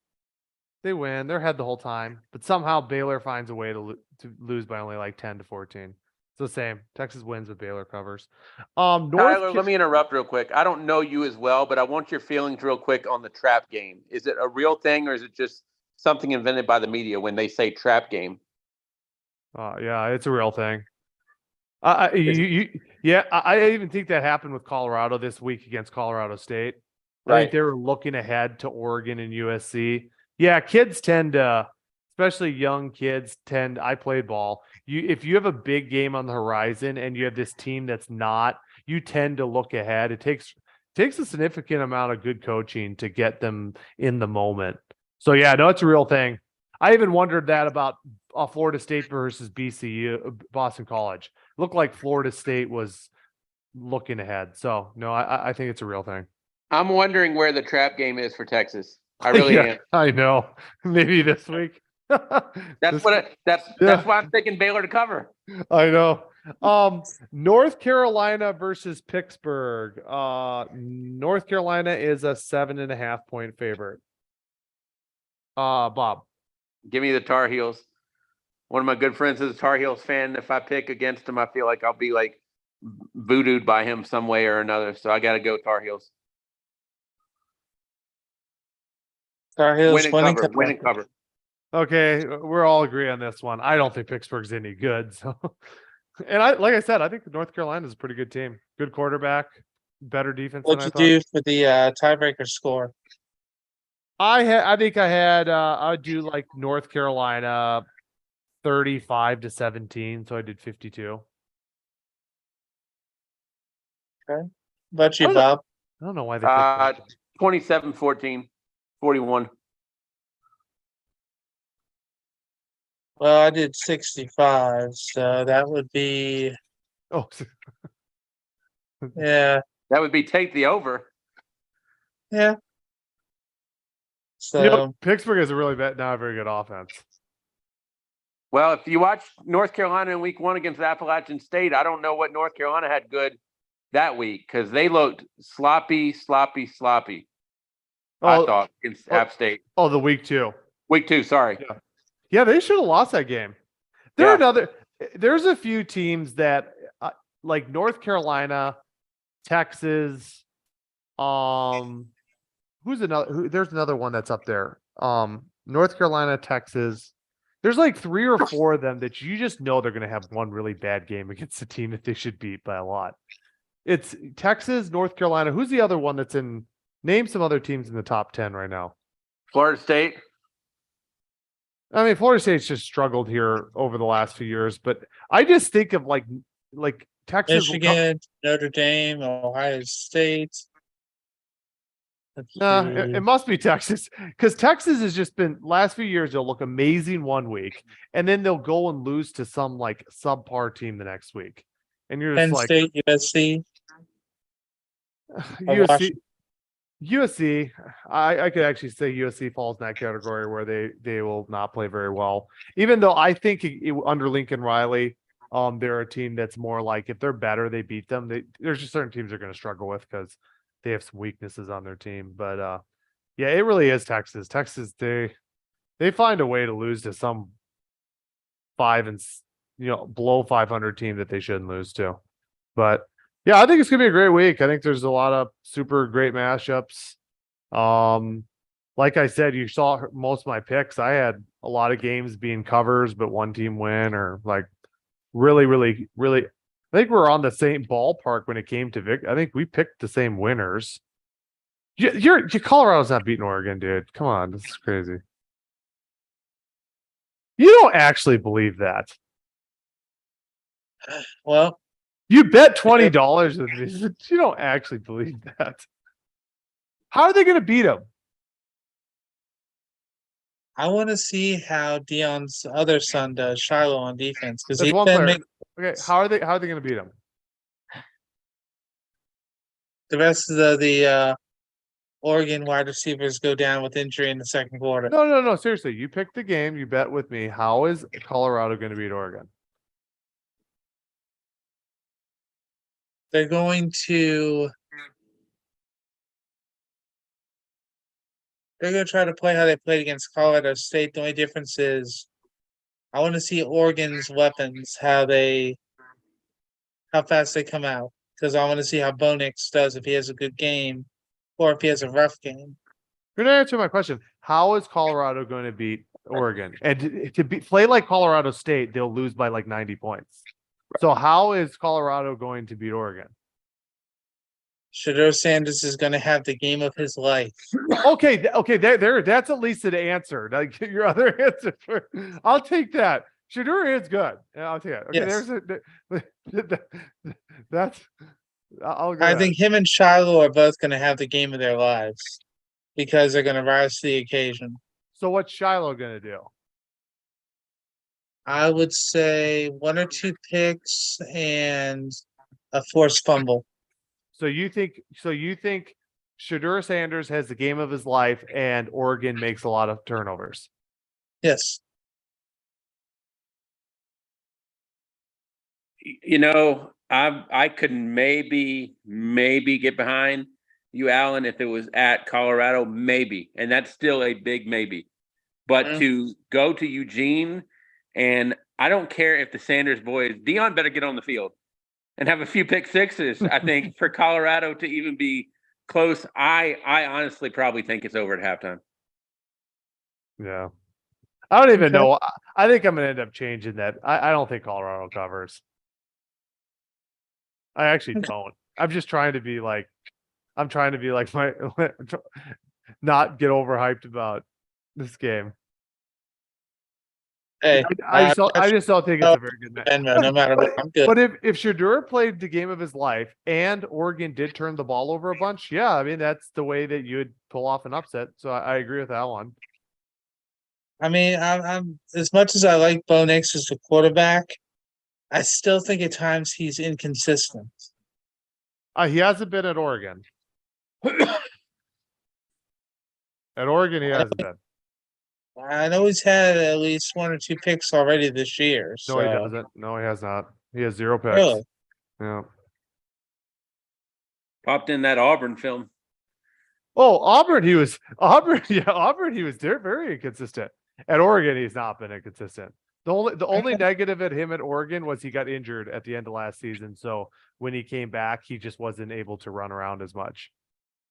They win. They're ahead the whole time. But somehow Baylor finds a way to lose by only like 10-14. It's the same. Texas wins, but Baylor covers. Tyler, let me interrupt real quick. I don't know you as well, but I want your feelings real quick on the trap game. Is it a real thing or is it just something invented by the media when they say trap game? Yeah, it's a real thing. I even think that happened with Colorado this week against Colorado State. I think they were looking ahead to Oregon and USC. Yeah, kids tend to, especially young kids I played ball. If you have a big game on the horizon and you have this team that's not, you tend to look ahead. It takes a significant amount of good coaching to get them in the moment. So yeah, no, it's a real thing. I even wondered that about Florida State versus BCU, Boston College. It looked like Florida State was looking ahead. So no, I think it's a real thing. I'm wondering where the trap game is for Texas. I really am. I know. Maybe this week. That's why I'm thinking Baylor to cover. I know. North Carolina versus Pittsburgh. North Carolina is a 7.5 point favorite. Bob. Give me the Tar Heels. One of my good friends is a Tar Heels fan. If I pick against him, I feel like I'll be like voodooed by him some way or another. So I got to go Tar Heels. Tar Heels win and cover. Okay, we're all agree on this one. I don't think Pittsburgh's any good. So, and like I said, I think North Carolina is a pretty good team. Good quarterback, better defense. What'd you do for the tiebreaker score? I think I would do like North Carolina 35-17. So I did 52. Okay. About you, Bob? I don't know why they 27-14, 41. Well, I did 65, so that would be yeah. That would be take the over. Yeah. So Pittsburgh is not a very good offense. Well, if you watch North Carolina in week 1 against Appalachian State, I don't know what North Carolina had good that week because they looked sloppy. I thought against App State. Oh, the week 2. Week 2, sorry. Yeah, they should have lost that game. There's a few teams that like North Carolina, Texas, there's another one that's up there. North Carolina, Texas. There's like 3 or 4 of them that you just know they're going to have one really bad game against a team that they should beat by a lot. It's Texas, North Carolina. Who's the other one that's in? Name some other teams in the top 10 right now. Florida State. I mean, Florida State's just struggled here over the last few years, but I just think of like Texas. Michigan, Notre Dame, Ohio State. Nah, it must be Texas because Texas has just been last few years. They'll look amazing one week, and then they'll go and lose to some like subpar team the next week, and you're just Penn like State, USC. USC. I could actually say USC falls in that category where they will not play very well. Even though I think under Lincoln Riley, they're a team that's more like if they're better, they beat them. There's just certain teams they're going to struggle with because they have some weaknesses on their team. But yeah, it really is Texas. Texas, they find a way to lose to some below 500 team that they shouldn't lose to. But yeah, I think it's gonna be a great week. I think there's a lot of super great matchups. Like I said, you saw most of my picks. I had a lot of games being covers, but one team win or like really, really, really. I think we're on the same ballpark when it came to Vic. I think we picked the same winners. Your Colorado's not beating Oregon, dude. Come on, this is crazy. You don't actually believe that. Well, you bet $20 with me, but you don't actually believe that. How are they going to beat them? I want to see how Dion's other son does, Shiloh, on defense because he's one been player. Okay, how are they going to beat him? The rest of the Oregon wide receivers go down with injury in the second quarter. No. Seriously, you picked the game. You bet with me. How is Colorado going to beat Oregon? They're going to try to play how they played against Colorado State. The only difference is I want to see Oregon's weapons, how fast they come out. Because I want to see how Bo Nix does if he has a good game or if he has a rough game. You're going to answer my question. How is Colorado going to beat Oregon? And play like Colorado State, they'll lose by like 90 points. So how is Colorado going to beat Oregon? Shedeur Sanders is going to have the game of his life. Okay, that's at least an answer. Like your other answer. I'll take that. Shedeur is good. I'll take it. Okay, yes. That's. I think him and Shiloh are both going to have the game of their lives because they're going to rise to the occasion. So what's Shiloh going to do? I would say 1 or 2 picks and a forced fumble. So you think Shedeur Sanders has the game of his life and Oregon makes a lot of turnovers? Yes. You know, I could maybe get behind you, Alan, if it was at Colorado, maybe. And that's still a big maybe. But to go to Eugene, and I don't care if the Sanders boys, Dion better get on the field and have a few pick sixes. I think for Colorado to even be close, I honestly probably think it's over at halftime. Yeah. I don't even know. I think I'm going to end up changing that. I don't think Colorado covers. I actually don't. I'm just trying to be like not get overhyped about this game. Hey, I just don't think it's a very good match. No matter what, I'm good. But if Shedeur played the game of his life and Oregon did turn the ball over a bunch, yeah, I mean that's the way that you would pull off an upset. So I agree with that one. I mean, I'm as much as I like Bo Nix as a quarterback, I still think at times he's inconsistent. He hasn't been at Oregon. At Oregon, he hasn't been. I know he's had at least 1 or 2 picks already this year. No, he doesn't. No, he has not. He has 0 picks. Really? Yeah. Popped in that Auburn film. Oh, Auburn, he was very inconsistent. At Oregon, he's not been inconsistent. The only negative at him at Oregon was he got injured at the end of last season. So when he came back, he just wasn't able to run around as much.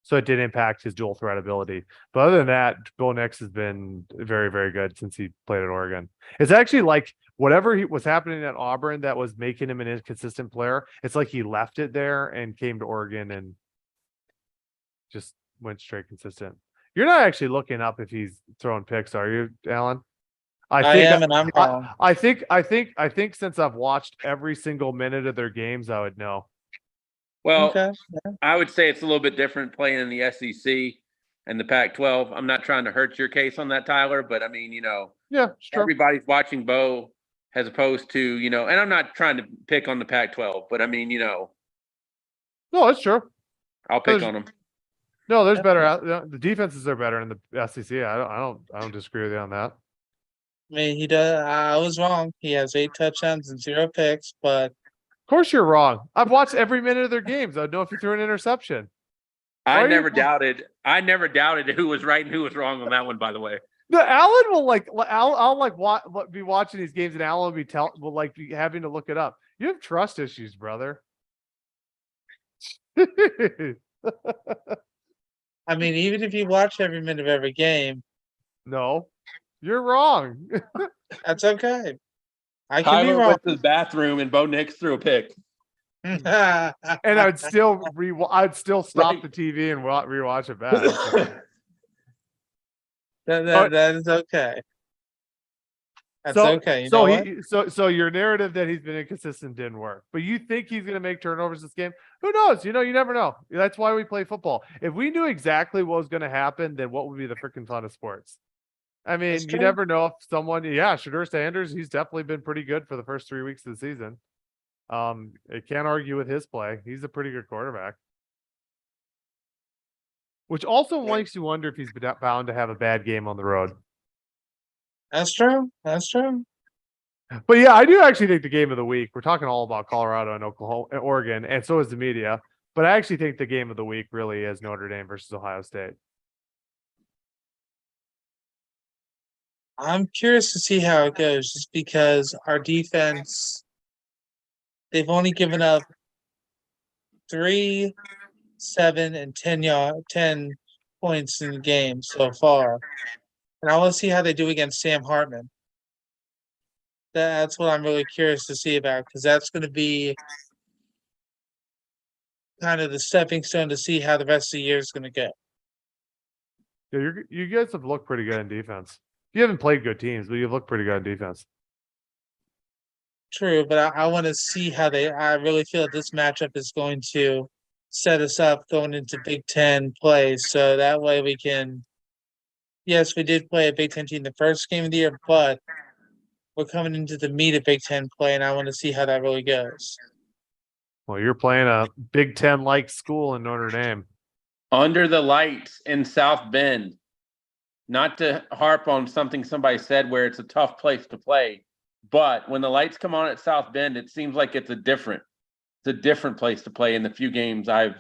so it did impact his dual threat ability. But other than that, Bo Nix has been very, very good since he played at Oregon. It's actually like whatever was happening at Auburn that was making him an inconsistent player. It's like he left it there and came to Oregon and just went straight consistent. You're not actually looking up if he's throwing picks, are you, Alan? I am, and I'm wrong. I think since I've watched every single minute of their games, I would know. Well, Okay. I would say it's a little bit different playing in the SEC and the Pac-12. I'm not trying to hurt your case on that, Tyler, but I mean, Yeah, it's true. everybody's watching Bo as opposed to, and I'm not trying to pick on the Pac-12, but I mean, No, it's true. I'll pick on them. No, there's better. The defenses are better in the SEC. I don't disagree with you on that. I mean, he does. I was wrong. He has 8 touchdowns and 0 picks, but Of course, you're wrong. I've watched every minute of their games. I'd know if he threw an interception. I never doubted who was right and who was wrong on that one, by the way. No, Alan will I'll be watching these games, and Alan will be having to look it up. You have trust issues, brother. I mean, even if you watch every minute of every game, No, you're wrong. that's okay. I can be Tyler wrong. went to the bathroom and Bo Nix threw a pick. And I'd still stop the TV and rewatch it back. That is okay. That's okay. You know what? So your narrative that he's been inconsistent didn't work, but you think he's going to make turnovers this game? Who knows? You never know. That's why we play football. If we knew exactly what was going to happen, then what would be the freaking fun of sports? I mean, you never know if someone. Yeah, Shedeur Sanders, he's definitely been pretty good for the first 3 weeks of the season. I can't argue with his play. He's a pretty good quarterback. Which also makes you wonder if he's bound to have a bad game on the road. That's true. That's true. But yeah, I do actually think the game of the week, we're talking all about Colorado and Oklahoma and Oregon, and so is the media. But I actually think the game of the week really is Notre Dame versus Ohio State. I'm curious to see how it goes, just because our defense, they've only given up 3, 7, and 10 points in the game so far. And I want to see how they do against Sam Hartman. That's what I'm really curious to see about, because that's going to be kind of the stepping stone to see how the rest of the year is going to go. Yeah, you guys have looked pretty good in defense. You haven't played good teams, but you've looked pretty good in defense. True, but I want to see how I really feel that this matchup is going to set us up going into Big Ten play. So that way we can, yes, we did play a Big Ten team the first game of the year, but we're coming into the meat of Big Ten play, and I want to see how that really goes. Well, you're playing a Big Ten-like school in Notre Dame. Under the lights in South Bend. Not to harp on something somebody said where it's a tough place to play, but when the lights come on at South Bend, it seems like it's a different place to play in the few games I've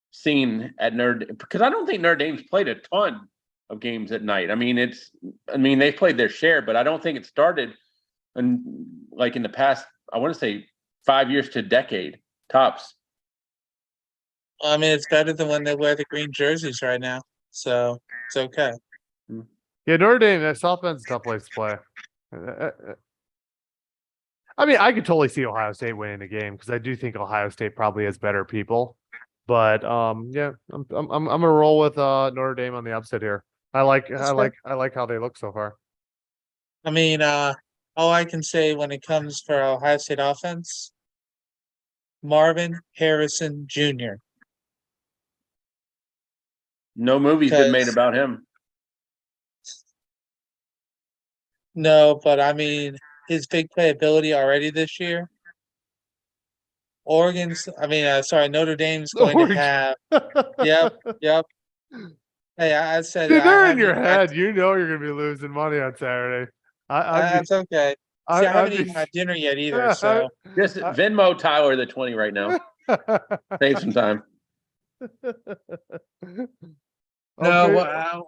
seen at because I don't think Notre Dame's played a ton of games at night. I mean, they've played their share, but I don't think it started in the past, I want to say 5 years to a decade, tops. I mean, it's better than when they wear the green jerseys right now, so it's okay. Yeah, Notre Dame, that South Bend's a tough place to play. I mean, I could totally see Ohio State winning the game because I do think Ohio State probably has better people. But yeah, I'm gonna roll with Notre Dame on the upset here. I like how they look so far. I mean, all I can say when it comes for Ohio State offense, Marvin Harrison Jr. No movie's been made about him. No, but I mean, his big playability already this year. Notre Dame's going to have. Yep. Hey, I said they're in your head. You know you're going to be losing money on Saturday. That's okay. See, I haven't eaten my dinner yet either. So just Venmo Tyler the 20 right now. Save some time. No,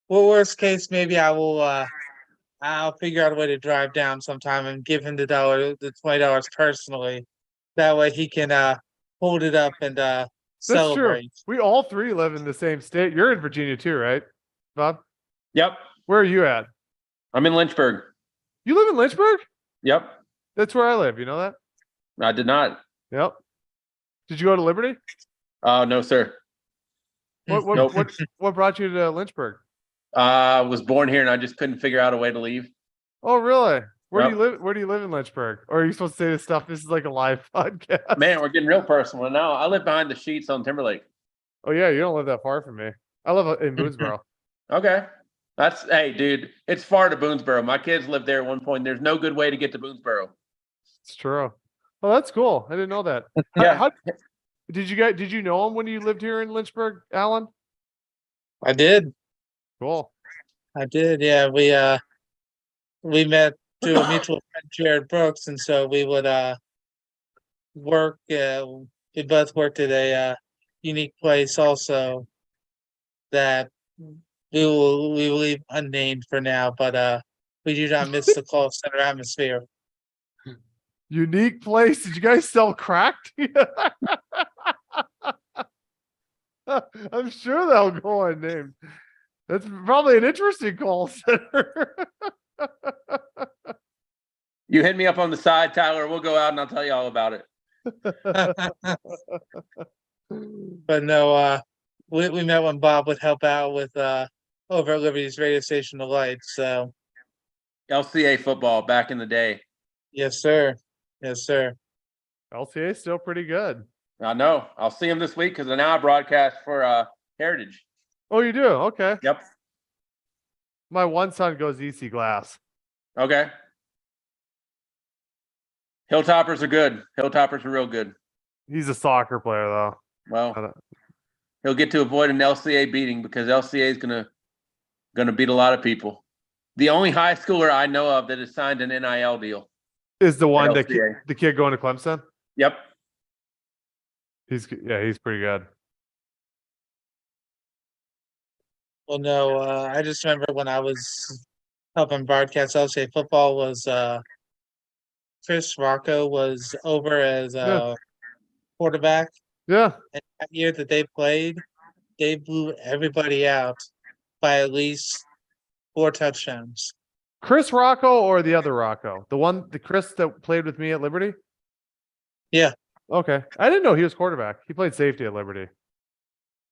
well, worst case, maybe I will. I'll figure out a way to drive down sometime and give him the $20 personally. That way he can hold it up and That's true. celebrate. We all three live in the same state. You're in Virginia too, right, Bob? Yep. Where are you at? I'm in Lynchburg. You live in Lynchburg? Yep. That's where I live. You know that? I did not. Yep. Did you go to Liberty? No, sir. What brought you to Lynchburg? I was born here and I just couldn't figure out a way to leave. Oh, really? Where do Yep. you live? Where do you live in Lynchburg? Or are you supposed to say this stuff? This is like a live podcast. Man, we're getting real personal now. I live behind the sheets on Timberlake. Oh yeah, you don't live that far from me. I live in Boonesboro. Okay. Hey, dude, it's far to Boonesboro. My kids lived there at one point. There's no good way to get to Boonesboro. It's true. Oh, that's cool. I didn't know that. Yeah. Did you know him when you lived here in Lynchburg, Alan? I did. Cool. I did. Yeah, we met through a mutual friend, Jared Brooks, and so we would work. We both worked at a unique place also that we will leave unnamed for now, but we do not miss the call center atmosphere. Unique place. Did you guys sell crack? I'm sure they'll go unnamed. That's probably an interesting call center. You hit me up on the side, Tyler. We'll go out and I'll tell you all about it. But no, we met when Bob would help out with over at Liberty's radio station, The Light. So LCA football back in the day. yes, sir. Yes, sir. LCA is still pretty good. I know. I'll see him this week because now I broadcast for Heritage. Oh, you do? Okay. Yep. My one son goes EC Glass. Okay. Hilltoppers are good. Hilltoppers are real good. He's a soccer player, though. Well, he'll get to avoid an LCA beating because LCA is gonna beat a lot of people. The only high schooler I know of that has signed an NIL deal Is the one that LCA. the kid going to Clemson? Yep. He's pretty good. Well, no, I just remember when I was helping broadcast LCA football was Chris Rocco was over as quarterback. Yeah. And that year that they played, they blew everybody out by at least 4 touchdowns. Chris Rocco or the other Rocco? The Chris that played with me at Liberty? Yeah. Okay. I didn't know he was quarterback. He played safety at Liberty.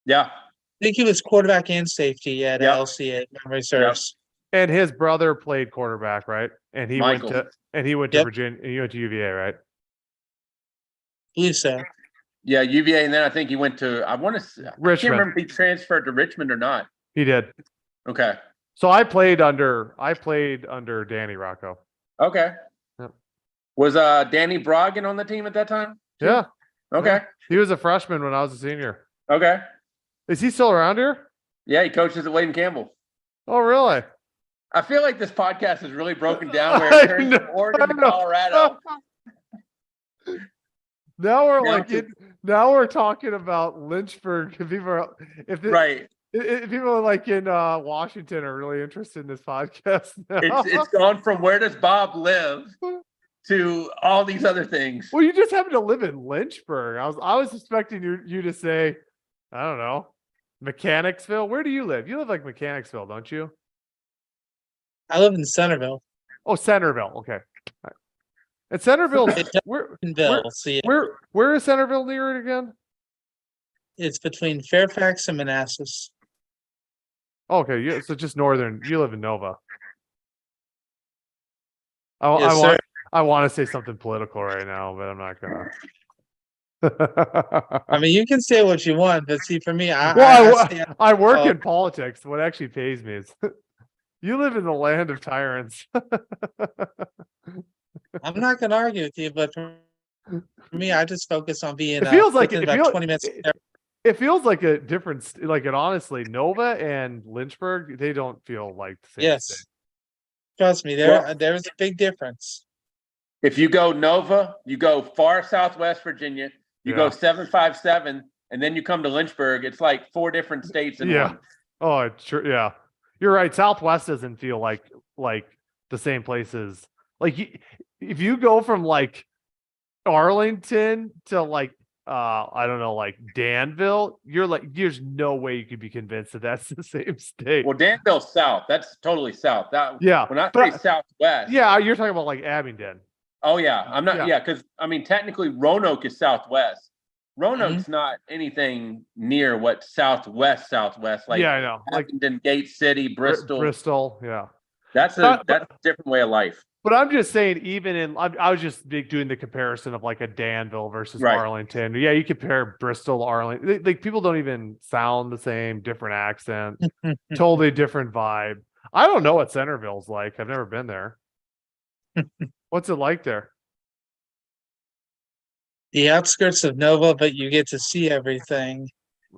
Yeah. I think he was quarterback and safety at Yep. LCA, if memory serves. And his brother played quarterback, right? And he Michael. went to Yep. Virginia. And he went to UVA, right? I believe so. Yeah, UVA, and then I think he went to I can't Richmond. remember if he transferred to Richmond or not. He did. Okay. So I played under Danny Rocco. Okay. Yep. Was Danny Broggan on the team at that time? Yeah. Okay. Yeah. He was a freshman when I was a senior. Okay. Is he still around here? Yeah, he coaches at Wade and Campbell. Oh, really? I feel like this podcast is really broken down where I it turns know, from Oregon to I know. Colorado. Now we're Yeah. now we're talking about Lynchburg. If people are Right. if people like in Washington are really interested in this podcast now. It's gone from where does Bob live to all these other things. Well, you just happen to live in Lynchburg. I was expecting you to say, I don't know, Mechanicsville. Where do you live? You live like Mechanicsville, don't you? I live in Centerville. Oh, Centerville. Okay. All right. And Centerville, where is Centerville near it again? It's between Fairfax and Manassas. Okay, yeah, so just northern. You live in Nova. Yes, sir. I want to say something political right now, but I'm not gonna. I mean, you can say what you want, but see, for me, I work in politics. What actually pays me is you live in the land of tyrants. I'm not going to argue with you, but for me, I just focus on being. It feels like within about 20 minutes. It feels like a difference. Like it honestly, Nova and Lynchburg, they don't feel like the same. Yes, state. trust me, there's a big difference. If you go Nova, you go far southwest Virginia, you go 757, and then you come to Lynchburg. It's like 4 different states in one. Oh, sure. Yeah, you're right. Southwest doesn't feel like the same places. Like if you go from like Arlington to like I don't know, like Danville, you're like, there's no way you could be convinced that that's the same state. Well, Danville's south. That's totally south. That Yeah, when I but say southwest. yeah, you're talking about like Abingdon. Oh yeah, I'm not. Yeah. Yeah, because I mean, technically, Roanoke is southwest. Roanoke's not anything near what southwest like. Yeah, I know. Like Abingdon, Gate City, Bristol. Bristol, yeah. That's a different way of life. But I'm just saying, even in, I was just doing the comparison of like a Danville versus Right. Arlington. Yeah, you compare Bristol to Arlington. Like people don't even sound the same, different accent, totally different vibe. I don't know what Centerville's like. I've never been there. What's it like there? The outskirts of Nova, but you get to see everything.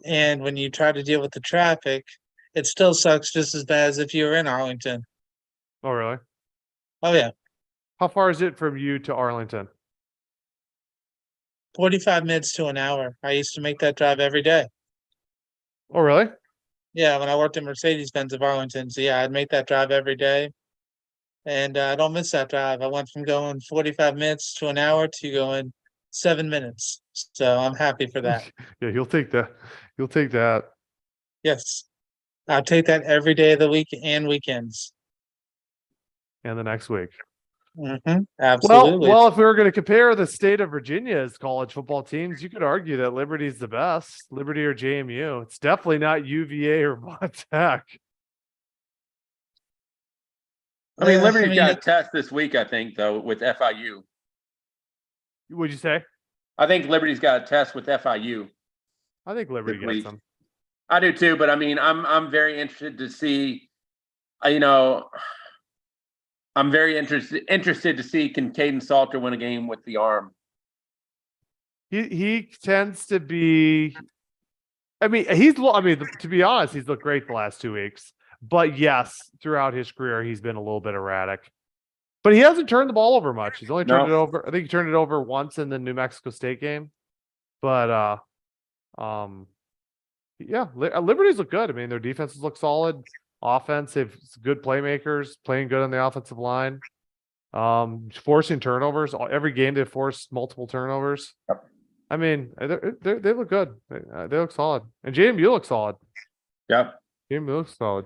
And when you try to deal with the traffic, it still sucks just as bad as if you were in Arlington. Oh, really? Oh yeah, How far is it from you to Arlington? 45 minutes to an hour. I used to make that drive every day. Oh, really? Yeah, when I worked in Mercedes-Benz of Arlington. So yeah, I'd make that drive every day. And I don't miss that drive. I went from going 45 minutes to an hour to going 7 minutes. So I'm happy for that. Yeah, you'll take that. You'll take that. Yes. I'll take that every day of the week and weekends. And the next week. Absolutely. Well, if we were going to compare the state of Virginia's college football teams, you could argue that Liberty's the best. Liberty or JMU. It's definitely not UVA or Bob Tech. I mean, Liberty's got a test this week, I think, though, with FIU. What'd you say? I think Liberty's got a test with FIU. I think Liberty gets them. I do too, but I mean, I'm very interested to see. I'm very interested to see can Caden Salter win a game with the arm. He tends to be. I mean, to be honest, he's looked great the last 2 weeks. But yes, throughout his career, he's been a little bit erratic. But he hasn't turned the ball over much. He's only turned it over. I think he turned it over once in the New Mexico State game. But yeah, Liberty's look good. I mean, their defenses look solid. Offensive, good playmakers, playing good on the offensive line. Forcing turnovers. Every game they force multiple turnovers. Yep. I mean, they look good. They look solid. And JMU looks solid. Yep. JMU looks solid.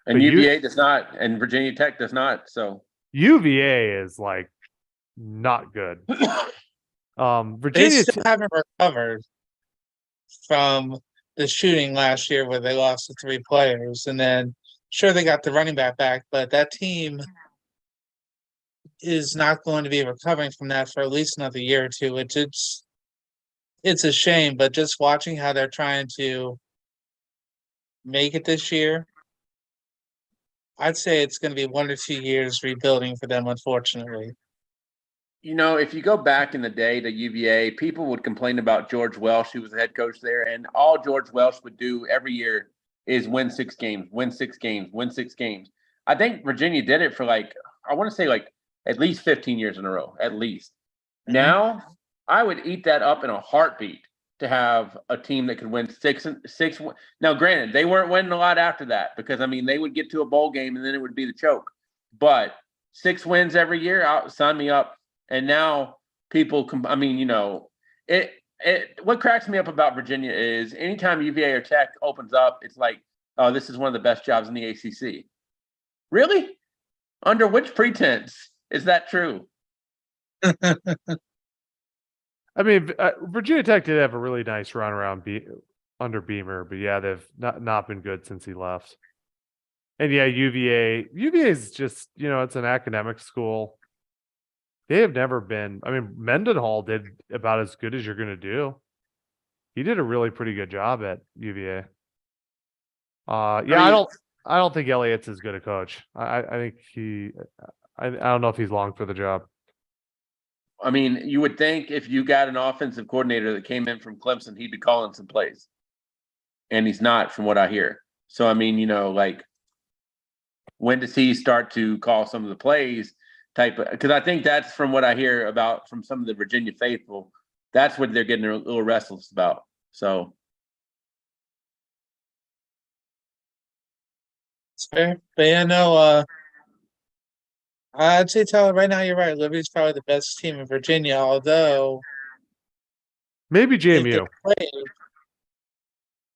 And UVA does not, and Virginia Tech does not. So UVA is like not good. Virginia they still haven't recovered from the shooting last year where they lost to 3 players, and then sure they got the running back, but that team is not going to be recovering from that for at least another year or two. It's a shame, but just watching how they're trying to make it this year, I'd say it's going to be 1 or 2 years rebuilding for them, unfortunately. If you go back in the day to UVA, people would complain about George Welsh, who was the head coach there, and all George Welsh would do every year is win 6 games, win 6 games, win 6 games. I think Virginia did it for I want to say at least 15 years in a row, at least. Mm-hmm. Now, I would eat that up in a heartbeat to have a team that could win 6. Now, granted, they weren't winning a lot after that because, I mean, they would get to a bowl game and then it would be the choke. But 6 wins every year, sign me up. And now people what cracks me up about Virginia is anytime UVA or Tech opens up, it's like, oh, this is one of the best jobs in the ACC. Really? Under which pretense is that true? I mean, Virginia Tech did have a really nice run around under Beamer, but yeah, they've not been good since he left. And yeah, UVA is just, it's an academic school. They have never been. I mean, Mendenhall did about as good as you're going to do. He did a really pretty good job at UVA. I don't think Elliott's as good a coach. I think I don't know if he's long for the job. I mean, you would think if you got an offensive coordinator that came in from Clemson, he'd be calling some plays. And he's not, from what I hear. So, I mean, when does he start to call some of the plays? Because I think that's from what I hear from some of the Virginia faithful. That's what they're getting a little restless about. So it's fair. But yeah, no, I'd say, Tyler, right now you're right. Liberty's probably the best team in Virginia, although Maybe if they JMU. played.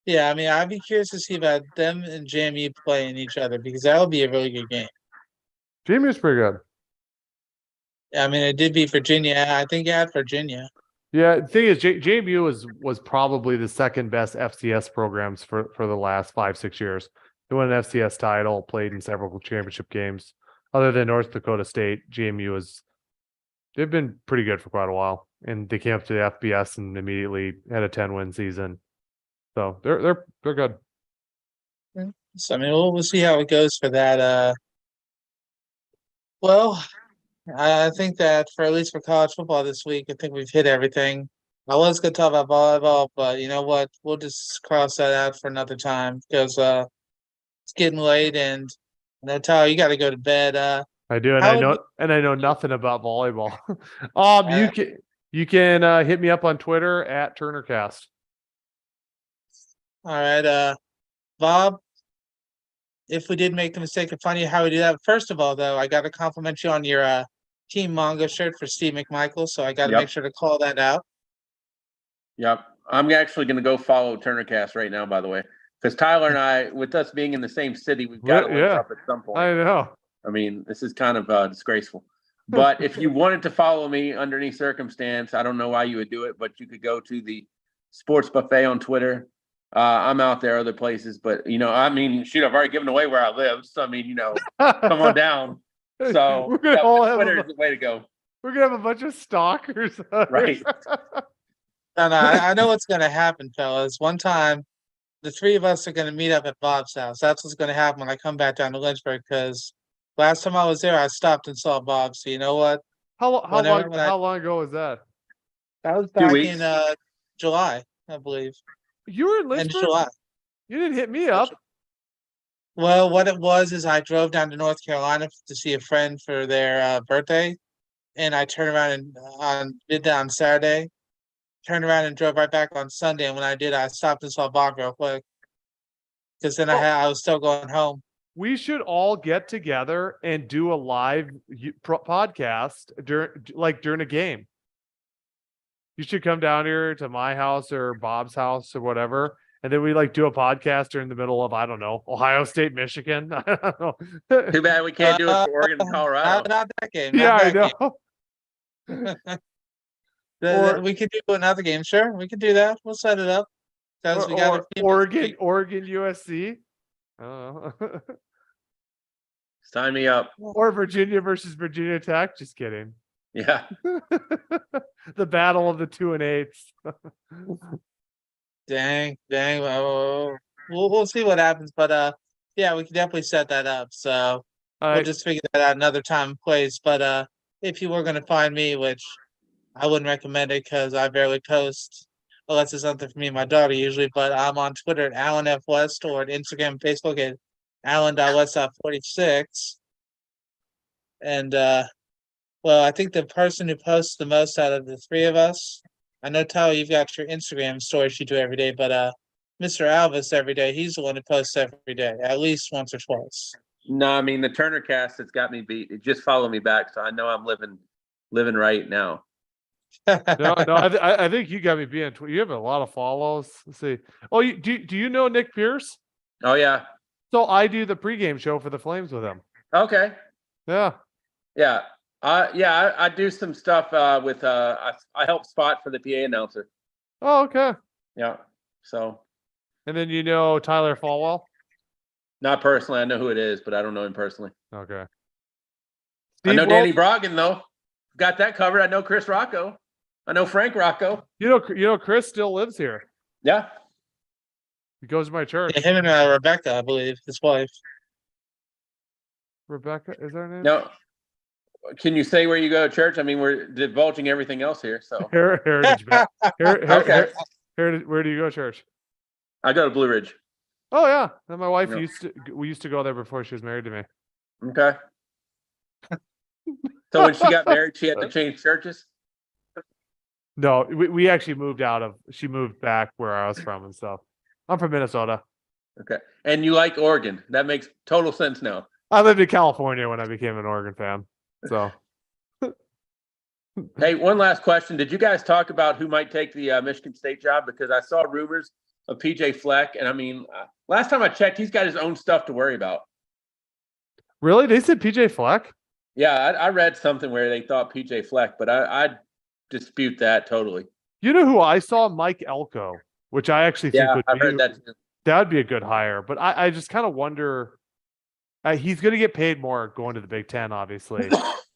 Yeah, I mean, I'd be curious to see about them and JMU playing each other because that would be a really good game. JMU's pretty good. I mean, it did beat Virginia. I think it had Virginia. Yeah, the thing is, JMU was probably the second best FCS programs for the last 5-6 years. They won an FCS title, played in several championship games. Other than North Dakota State, JMU is they've been pretty good for quite a while, and they came up to the FBS and immediately had a 10-win season. So they're good. So I mean, we'll see how it goes for that. Well, I think that for at least for college football this week, I think we've hit everything. I was going to talk about volleyball, but you know what? We'll just cross that out for another time because it's getting late, and no, Tyler, you got to go to bed. I do, and How I would know nothing about volleyball. uh, You can hit me up on Twitter at TurnerCast. all right, Bob. If we did make the mistake of finding how we do that, first of all, though, I got to compliment you on your Team Manga shirt for Steve McMichael, so I got to Yep. make sure to call that out. Yep. I'm actually going to go follow Turnercast right now, by the way, because Tyler and I, with us being in the same city, we've got to link Yeah. up at some point. I know. I mean, this is kind of disgraceful. But if you wanted to follow me under any circumstance, I don't know why you would do it, but you could go to the Sports Buffet on Twitter. I'm out there other places, but I mean, shoot, I've already given away where I live. So I mean, come on down. So We're gonna all have Twitter is the way to go. We're gonna have a bunch of stalkers. Right. No, I know what's going to happen, fellas. One time, the three of us are going to meet up at Bob's house. That's what's going to happen when I come back down to Lynchburg. Because last time I was there, I stopped and saw Bob. So you know what? How Whenever long ago was that? That was 2 back weeks. in July, I believe. You were in End of Lynchburg? July. You didn't hit me up. Well, what it was is I drove down to North Carolina to see a friend for their birthday, and I turned around and did that on Saturday. Turned around and drove right back on Sunday. And when I did, I stopped and saw Bob real quick because then I was still going home. We should all get together and do a live podcast during a game. You should come down here to my house or Bob's house or whatever, and then we do a podcast during the middle of, I don't know, Ohio State, Michigan. I don't know. Too bad we can't do it for Oregon and Colorado. Not that game. Yeah, Not I that know. game. Or- We could do another game. Sure, we could do that. We'll set it up. Because we got Oregon, USC. I don't know. Sign me up. Or Virginia versus Virginia Tech. Just kidding. Yeah. The battle of the 2 and 8s. Dang. We'll see what happens, but yeah, we can definitely set that up. So we'll just figure that out another time and place. But if you were gonna find me, which I wouldn't recommend it because I barely post unless it's something for me and my daughter usually. But I'm on Twitter at Alan F. West or at Instagram and Facebook at Alan.West.46. And well, I think the person who posts the most out of the three of us, I know Tyler, you've got your Instagram stories you do every day, but Mr. Alvis every day, he's the one who posts every day, at least once or twice. No, I mean the Turner cast has got me beat. It just follow me back, so I know I'm living right now. No, I think you got me being. You have a lot of follows. Let's see. Oh, do you know Nick Pierce? Oh yeah. So I do the pregame show for the Flames with him. Okay. Yeah. Yeah. I do some stuff with I help spot for the PA announcer. Oh, okay. Yeah. So. And then Tyler Falwell? Not personally. I know who it is, but I don't know him personally. Okay. I know Danny Broggan though. Got that covered. I know Chris Rocco. I know Frank Rocco. You know Chris still lives here. Yeah. He goes to my church. Yeah, him and Rebecca, I believe, his wife. Rebecca, is that her name? No. Can you say where you go to church? I mean, we're divulging everything else here. So Heritage. Okay. Heritage. Where do you go to church? I go to Blue Ridge. Oh yeah, and my wife Yeah. we used to go there before she was married to me. Okay. So when she got married, she had to change churches? No, we actually she moved back where I was from and stuff. I'm from Minnesota. Okay. And you like Oregon. That makes total sense now. I lived in California when I became an Oregon fan. So Hey, one last question. Did you guys talk about who might take the Michigan State job? Because I saw rumors of PJ Fleck. And I mean, last time I checked, he's got his own stuff to worry about. Really? They said PJ Fleck? Yeah, I read something where they thought PJ Fleck, but I dispute that totally. You know who I saw? Mike Elko, which I actually think Yeah, would I've be heard that too. that'd be a good hire. But I just kind of wonder. He's going to get paid more going to the Big Ten, obviously.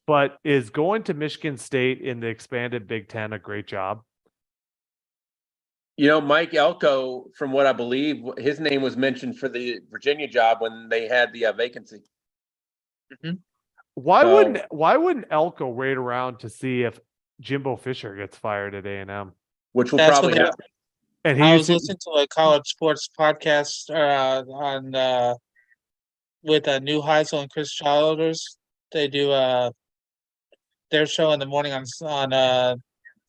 But is going to Michigan State in the expanded Big Ten a great job? You know, Mike Elko, from what I believe, his name was mentioned for the Virginia job when they had the vacancy. Mhm. Why So- wouldn't Elko wait around to see if Jimbo Fisher gets fired at A&M? Which will That's probably what happen. And I he was listening to a college sports podcast on with New Heisel and Chris Childers. They do their show in the morning on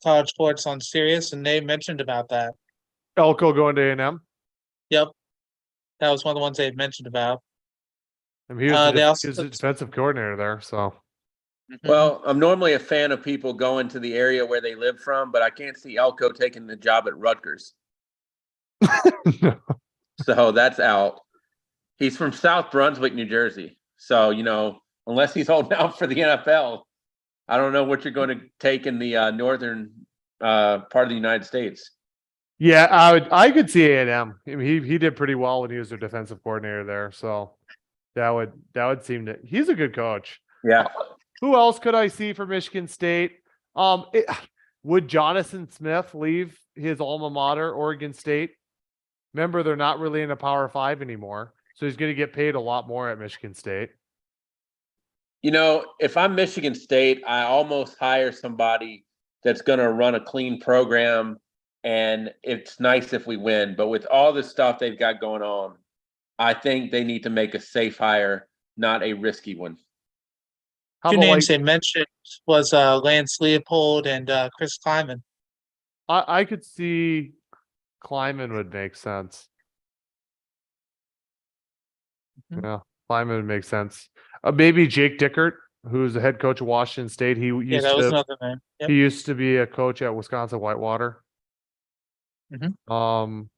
college sports on Sirius, and they mentioned about that. Elko going to A&M. Yep, that was one of the ones they had mentioned about. I mean, he was, They also he was the defensive coordinator there. So Mhm. Well, I'm normally a fan of people going to the area where they live from, but I can't see Elko taking the job at Rutgers. So that's out. He's from South Brunswick, New Jersey. So, you know, unless he's holding out for the NFL, I don't know what you're going to take in the northern part of the United States. yeah, I could see A&M. I mean, he did pretty well when he was their defensive coordinator there. So that would seem to he's a good coach. Yeah. Who else could I see for Michigan State? Would Jonathan Smith leave his alma mater, Oregon State? Remember, they're not really in a Power 5 anymore, so he's going to get paid a lot more at Michigan State. You know, if I'm Michigan State, I almost hire somebody that's going to run a clean program, and it's nice if we win. But with all the stuff they've got going on, I think they need to make a safe hire, not a risky one. How Two about names like they mentioned was Lance Leopold and Chris Kleiman. I could see Kleiman would make sense. Mhm. Yeah, Kleiman would make sense. Maybe Jake Dickert, who's the head coach of Washington State. He Yeah, used that was to another name. Yep. he used to be a coach at Wisconsin Whitewater. Mhm.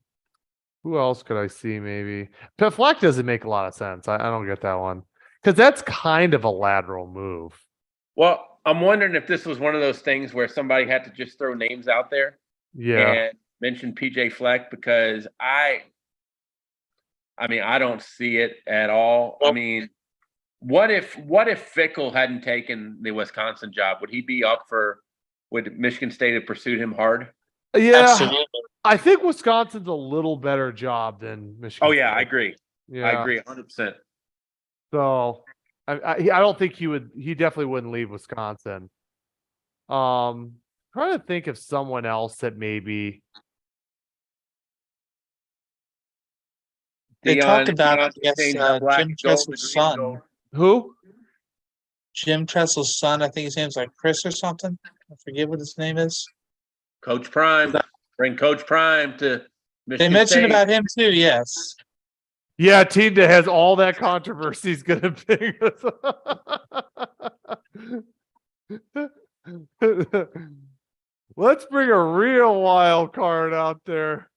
Who else could I see? Maybe Fleck doesn't make a lot of sense. I don't get that one because that's kind of a lateral move. Well, I'm wondering if this was one of those things where somebody had to just throw names out there Yeah, and mention PJ Fleck, because I mean, I don't see it at all. I Well- mean, what if Fickle hadn't taken the Wisconsin job? Would he be up for? Would Michigan State have pursued him hard? yeah. Absolutely. I think Wisconsin's a little better job than Michigan. Oh yeah, I State. agree. Yeah. I agree 100%. So I don't think he would. He definitely wouldn't leave Wisconsin. Trying to think of someone else that maybe. They talked about, Deion I guess, changed the black Jim and gold to Tressel's green and son. gold. Who? Jim Tressel's son. I think his name's like Chris or something. I forget what his name is. Coach Prime. Bring Coach Prime to They Michigan mentioned State. about him too. Yes. Yeah, a team that has all that controversy is going to pick us. Let's bring a real wild card out there.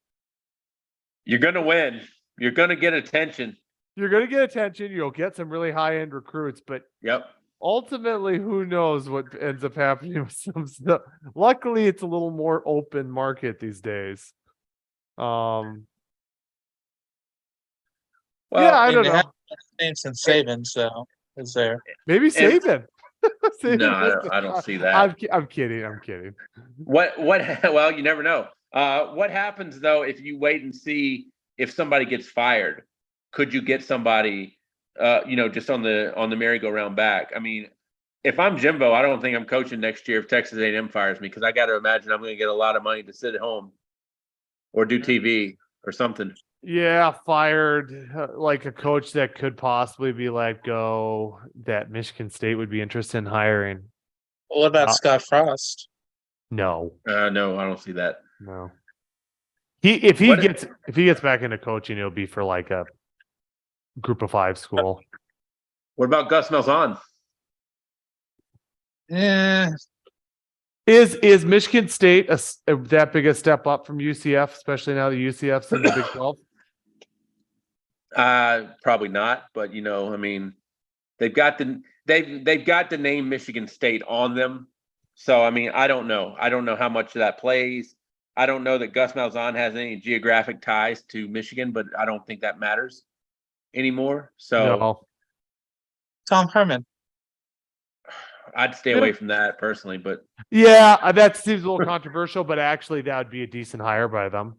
You're going to win. You're going to get attention. You're going to get attention. You'll get some really high end recruits, but Yep. ultimately, who knows what ends up happening with some stuff. Luckily, it's a little more open market these days. Well, Yeah, I mean, don't they know. haven't had his name since Saban, so is there? Maybe Saban. Saban No, was I don't see that. I'm kidding. I'm kidding. What? Well, you never know. What happens though if you wait and see if somebody gets fired? Could you get somebody, just on the merry-go-round back? I mean, if I'm Jimbo, I don't think I'm coaching next year if Texas A&M fires me, because I got to imagine I'm going to get a lot of money to sit at home or do TV or something. Yeah, fired like a coach that could possibly be let go that Michigan State would be interested in hiring. What about Scott Frost? No, No, I don't see that. no. If he What- gets back into coaching, it'll be for like a group of 5 school. What about Gus Malzahn? Yeah, Is Michigan State that big a step up from UCF, especially now that UCF's in the Big 12? Probably not, but I mean, they've got the name Michigan State on them. So I mean, I don't know. I don't know how much of that plays. I don't know that Gus Malzahn has any geographic ties to Michigan, but I don't think that matters anymore. So No. Tom Herman. I'd stay away from that personally, but Yeah, that seems a little controversial, but actually that would be a decent hire by them.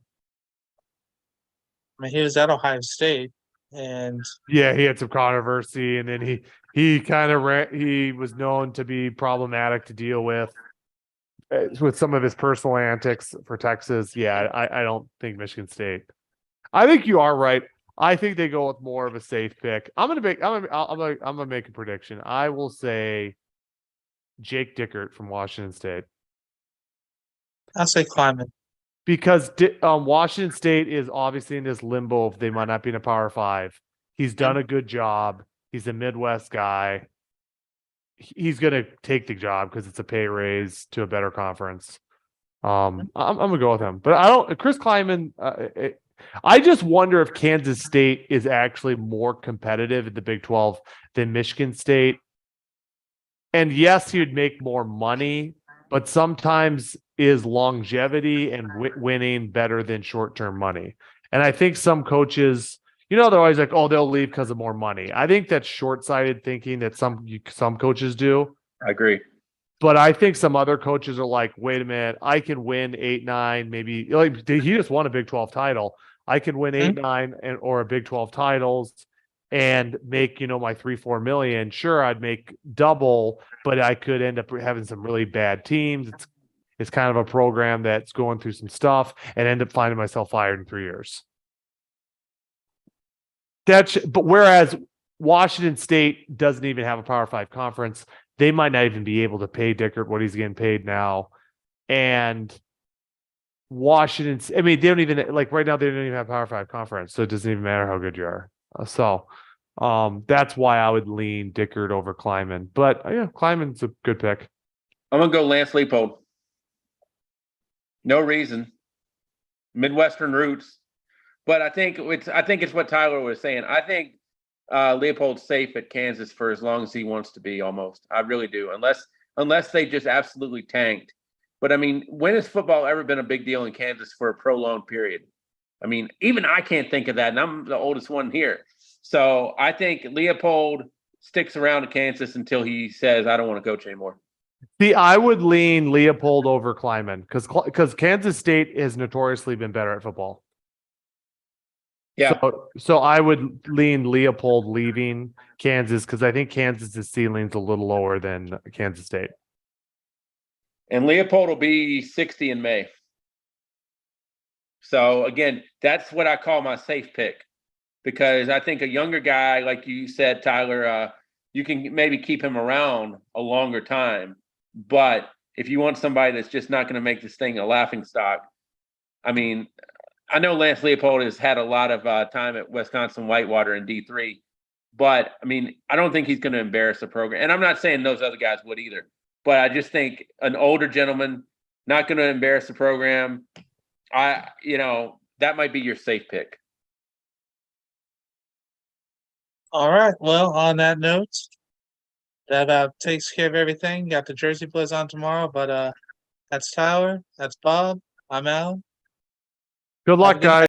I mean, he was at Ohio State, and Yeah, he had some controversy, and then he kind of he was known to be problematic to deal with some of his personal antics for Texas. Yeah, I don't think Michigan State. I think you are right. I think they go with more of a safe pick. I'm gonna make a prediction. I will say Jake Dickert from Washington State. I'll say Kleiman. Because Washington State is obviously in this limbo if they might not be in a Power 5. He's done a good job. He's a Midwest guy. He's going to take the job because it's a pay raise to a better conference. I'm going to go with him. But I don't – Chris Kleiman I just wonder if Kansas State is actually more competitive in the Big 12 than Michigan State. And yes, he would make more money, but sometimes is longevity and winning better than short-term money. And I think some coaches, they're always like, oh, they'll leave because of more money. I think that's short-sighted thinking that some coaches do. I agree. But I think some other coaches are like, wait a minute, I can win 8, 9, maybe like he just won a Big 12 title. I can win 8, 9 or a Big 12 titles and make, my 3-4 million. Sure, I'd make double, but I could end up having some really bad teams. It's kind of a program that's going through some stuff and end up finding myself fired in 3 years. But whereas Washington State doesn't even have a Power 5 conference, they might not even be able to pay Dickert what he's getting paid now. And Washington, I mean, they don't even like right now, they don't even have Power 5 conference. So it doesn't even matter how good you are. That's why I would lean Dickert over Kleiman. But yeah, Kleiman's a good pick. I'm going to go Lance Leipold. No reason. Midwestern roots. But I think it's what Tyler was saying. I think Leopold's safe at Kansas for as long as he wants to be almost. I really do. Unless they just absolutely tanked. But I mean, when has football ever been a big deal in Kansas for a prolonged period? I mean, even I can't think of that, and I'm the oldest one here. So I think Leopold sticks around at Kansas until he says, I don't want to coach anymore. See, I would lean Leopold over Kleiman because Kansas State has notoriously been better at football. Yeah. So I would lean Leopold leaving Kansas because I think Kansas's ceiling's a little lower than Kansas State. And Leopold will be 60 in May. So again, that's what I call my safe pick, because I think a younger guy, like you said, Tyler, you can maybe keep him around a longer time. But if you want somebody that's just not going to make this thing a laughing stock, I mean, I know Lance Leopold has had a lot of time at Wisconsin Whitewater in D3, but I mean, I don't think he's going to embarrass the program. And I'm not saying those other guys would either, but I just think an older gentleman, not going to embarrass the program. That might be your safe pick. All right. Well, on that note, that about takes care of everything. Got the Jersey Blitz on tomorrow, but that's Tyler. That's Bob. I'm Al. Good luck, guys.